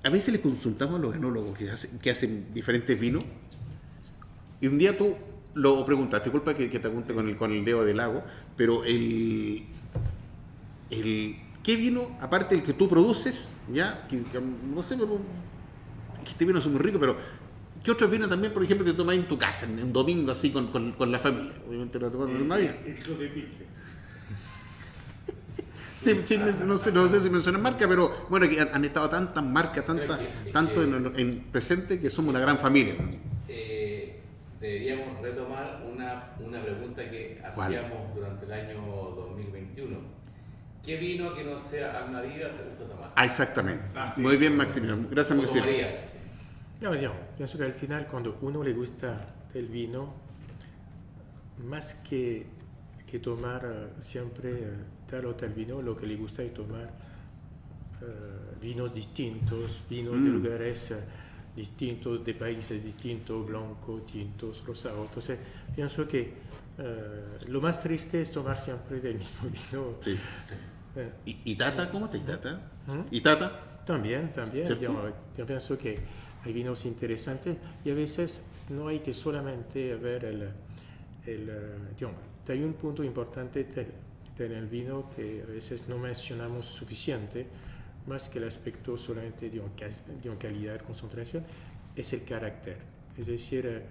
A veces les consultamos a los enólogos que hacen diferentes vinos, y un día tú lo preguntas, disculpa que te apunte con el dedo del lago, pero ¿qué vino, aparte del que tú produces, ya, que no sé, pero que este vino es muy rico, pero ¿qué otros vinos también, por ejemplo, te tomas en tu casa, en un domingo así con la familia? Obviamente lo tomas en el Navidad. El de Pilsen. Sí, no sé si mencionan marca, pero bueno, que han estado tantas marcas, tanto en presente, que somos una gran familia. Deberíamos retomar una pregunta que hacíamos durante el año 2021. ¿Qué vino que no sea Almaviva te gusta tomar? Exactamente. Sí. Muy bien, Maximiliano. Gracias, ¿Cómo Maximiliano. tomarías? Yo pienso que al final, cuando uno le gusta el vino, más que tomar siempre tal o tal vino, lo que le gusta es tomar vinos distintos, vinos de lugares distintos, de países distintos, blancos, tintos, rosados. Entonces, pienso que lo más triste es tomar siempre del mismo vino. Sí. ¿Y Tata? ¿Cómo está Tata? ¿Mm? ¿Y Tata? También. ¿Cierto? Yo pienso que hay vinos interesantes y a veces no hay que solamente ver hay un punto importante en el vino que a veces no mencionamos suficiente, más que el aspecto solamente de una calidad, concentración, es el carácter. Es decir,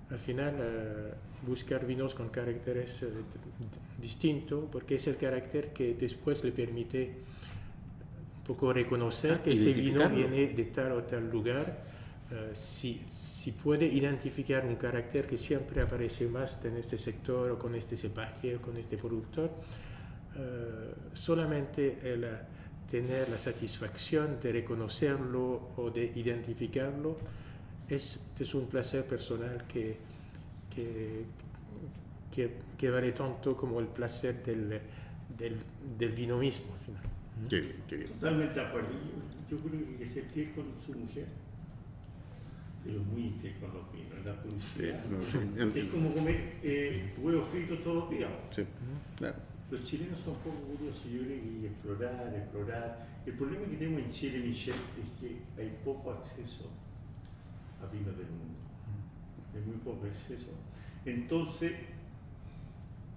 al final buscar vinos con caracteres distintos, porque es el carácter que después le permite un poco reconocer que este vino viene de tal o tal lugar. Si puede identificar un carácter que siempre aparece más en este sector o con este cepaje o con este productor, solamente el tener la satisfacción de reconocerlo o de identificarlo es un placer personal que vale tanto como el placer del vino mismo al final. Qué bien. Totalmente de acuerdo. Yo creo que hay que ser fiel con su mujer, pero muy infiel con los vinos, la publicidad. Es como comer huevos fritos todos los días. Sí, claro. Los chilenos son poco curiosos, yo creo que explorar. El problema que tenemos en Chile, Michel, es que hay poco acceso a vinos del mundo. Hay muy poco acceso. Entonces,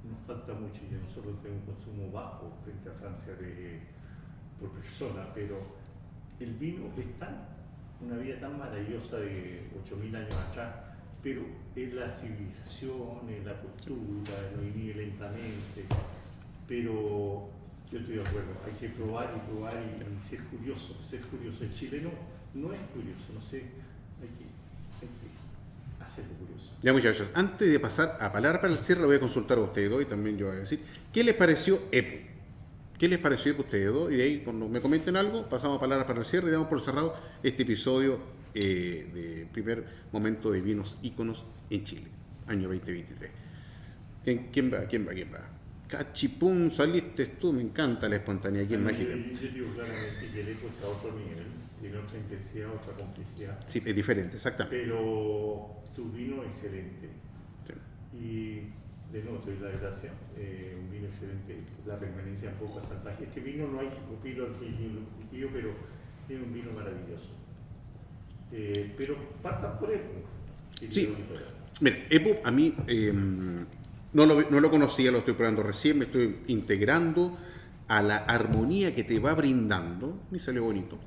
nos falta mucho, y nosotros tenemos un consumo bajo frente a Francia por persona, pero el vino es una vida tan maravillosa de 8.000 años atrás, pero es la civilización, es la cultura, lo vive lentamente, pero yo estoy de acuerdo, hay que probar y ser curioso. El chileno no es curioso, no sé, hay que hacerlo curioso. Ya, muchachos, antes de pasar a palabra para el cierre, lo voy a consultar a ustedes dos y también yo voy a decir, ¿qué les pareció EPU? ¿Qué les pareció EPU a ustedes dos? Y de ahí, cuando me comenten algo, pasamos a palabra para el cierre y damos por cerrado este episodio de primer momento de vinos íconos en Chile, año 2023. ¿Quién va? Cachipún, saliste tú, me encanta la espontaneidad aquí en Mágica. Yo digo claramente que el EPU está a otro nivel, tiene otra intensidad, otra complejidad. Sí, es diferente, exactamente. Pero tu vino excelente. Sí. Y de nuevo te doy la gracia. Un vino excelente, la permanencia un poco salvaje. Este vino no hay que escupirlo, pero es un vino maravilloso. Pero partan por EPU. Sí. Mira, EPU a mí no lo conocía, lo estoy probando recién, me estoy integrando a la armonía que te va brindando. Me salió bonito.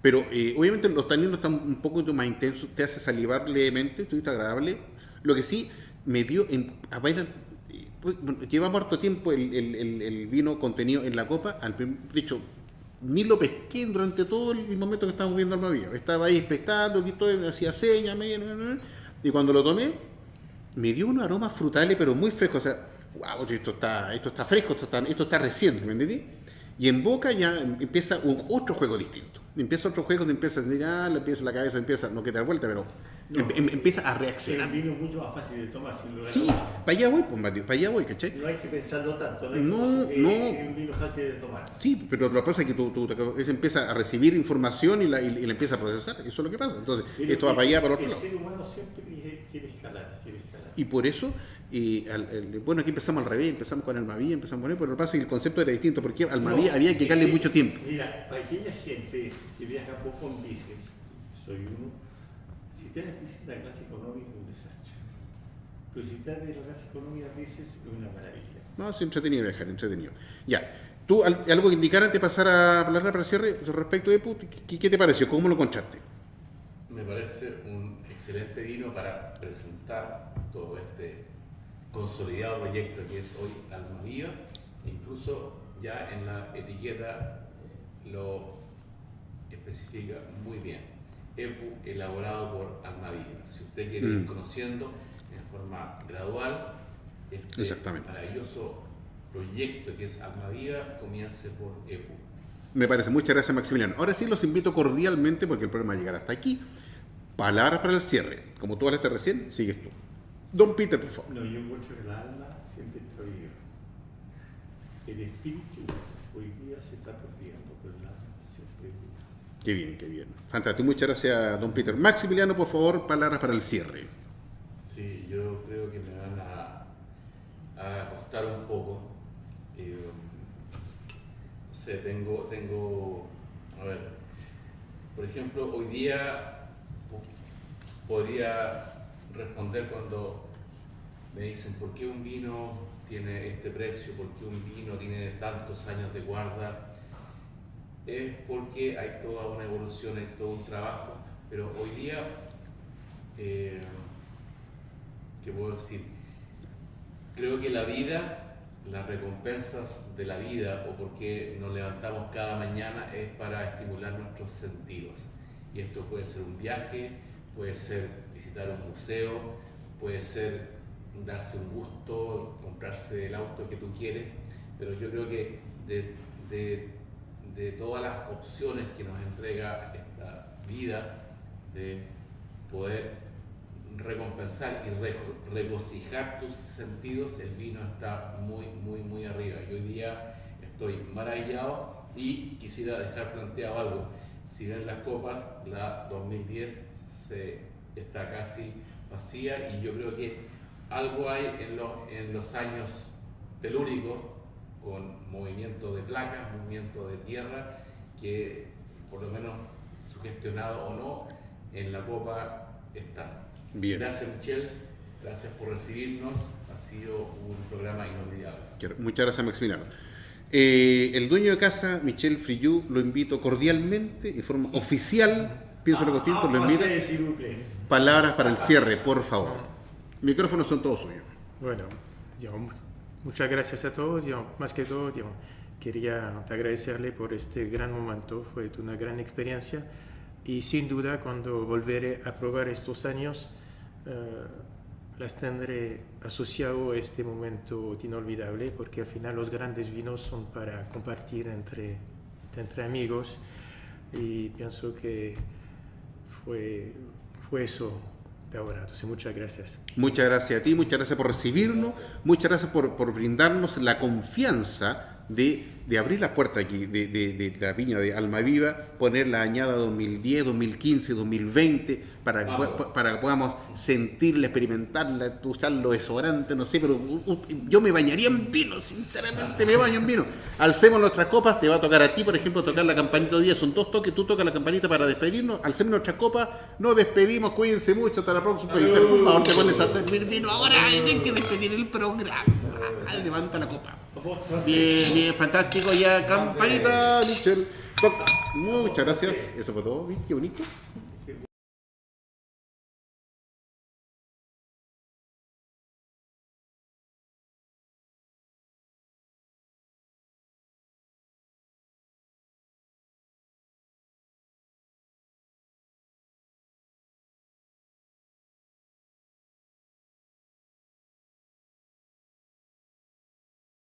Pero obviamente los taninos están un poco más intensos, te hace salivar levemente, esto es agradable. Lo que sí me dio, llevamos harto tiempo el vino contenido en la copa, dicho, ni lo pesqué durante todo el momento que estábamos viendo Almaviva. Estaba ahí expectando, aquí todo, hacía señas, y cuando lo tomé, me dio unos aromas frutales, pero muy frescos. O sea, wow, esto está fresco, esto está reciente, ¿me entendí? Y en boca ya empieza otro juego distinto. Empieza otro juego donde empieza a sentir, la cabeza empieza, no que te da vuelta, pero empieza a reaccionar. El vino es mucho más fácil de tomar. Sin lugar a Sí, dudas. para allá voy, pues, Mateo, para allá voy, ¿cachai? No hay que pensarlo tanto. No. Es un vino fácil de tomar. Sí, pero lo que pasa es que tú empieza a recibir información y la empieza a procesar. Eso es lo que pasa. Entonces, Pero esto va para allá, para otro el lado. ser humano siempre quiere escalar. Y por eso, bueno, aquí empezamos al revés, empezamos con Almaviva, empezamos con él, pero lo que pasa es que el concepto era distinto, porque Almaviva había que darle mucho tiempo. Mira, para aquella gente que viaja poco en bicis, soy uno, si tienes bicis la clase económica es un desastre. Pero si tienes la clase económica a veces es una maravilla. No, es entretenido viajar, entretenido. Ya, tú, algo que indicar antes de pasar a hablar para el cierre, respecto de EPU, ¿qué te pareció? ¿Cómo lo encontraste? Me parece un excelente vino para presentar todo este consolidado proyecto que es hoy Almaviva. Incluso ya en la etiqueta lo especifica muy bien. EPU elaborado por Almaviva. Si usted quiere ir conociendo en forma gradual este Exactamente. maravilloso proyecto que es Almaviva, comience por EPU. Me parece. Muchas gracias, Maximiliano. Ahora sí los invito cordialmente, porque el programa va a llegar hasta aquí. Palabras para el cierre. Como tú hablaste recién, sigues tú. Don Peter, por favor. No, yo encuentro que el alma siempre está viva. El espíritu hoy día se está perdiendo, pero el alma siempre viva. Qué bien, qué bien. Fantástico. Muchas gracias, don Peter. Maximiliano, por favor, palabras para el cierre. Sí, yo creo que me van a costar un poco. No sé, tengo, a ver, por ejemplo, hoy día podría responder cuando me dicen ¿por qué un vino tiene este precio? ¿Por qué un vino tiene tantos años de guarda? Es porque hay toda una evolución, hay todo un trabajo, pero hoy día, ¿qué puedo decir? Creo que la vida, las recompensas de la vida o porque nos levantamos cada mañana es para estimular nuestros sentidos. Y esto puede ser un viaje, puede ser visitar un museo, puede ser darse un gusto, comprarse el auto que tú quieres, pero yo creo que de todas las opciones que nos entrega esta vida, de poder recompensar y regocijar tus sentidos, el vino está muy arriba. Y hoy día estoy maravillado y quisiera dejar planteado algo. Si ven las copas, la 2010 está casi vacía y yo creo que algo hay en los años telúricos con movimiento de placas, movimiento de tierra, que por lo menos sugestionado o no, en la copa están. Bien. Gracias, Michelle, gracias por recibirnos, ha sido un programa inolvidable. Muchas gracias, Maximiliano. El dueño de casa, Michel Friyu, lo invito cordialmente, de forma oficial, pienso lo distinto, lo invito. Palabras para el cierre, por favor. Micrófonos son todos suyos. Bueno, muchas gracias a todos. Más que todo, quería agradecerle por este gran momento. Fue una gran experiencia y sin duda cuando volveré a probar estos años, las tendré asociado a este momento inolvidable, porque al final los grandes vinos son para compartir entre amigos y pienso que fue eso de ahora. Entonces, muchas gracias. Muchas gracias a ti, muchas gracias por recibirnos, muchas gracias por brindarnos la confianza de abrir las puertas aquí de la viña de Almaviva, poner la añada 2010, 2015, 2020, para que podamos sentirla, experimentarla, usarlo desodorante, no sé, pero yo me bañaría en vino, sinceramente me baño en vino. Alcemos nuestras copas, te va a tocar a ti, por ejemplo, tocar la campanita hoy día, son 2 toques, tú tocas la campanita para despedirnos, alcemos nuestras copas, nos despedimos, cuídense mucho, hasta la próxima. Por favor, te pones a servir vino ahora, hay que despedir el programa. Levanta la copa. Bien, fantástico, ya campanita, Michelle. Muchas gracias, eso fue todo, qué bonito.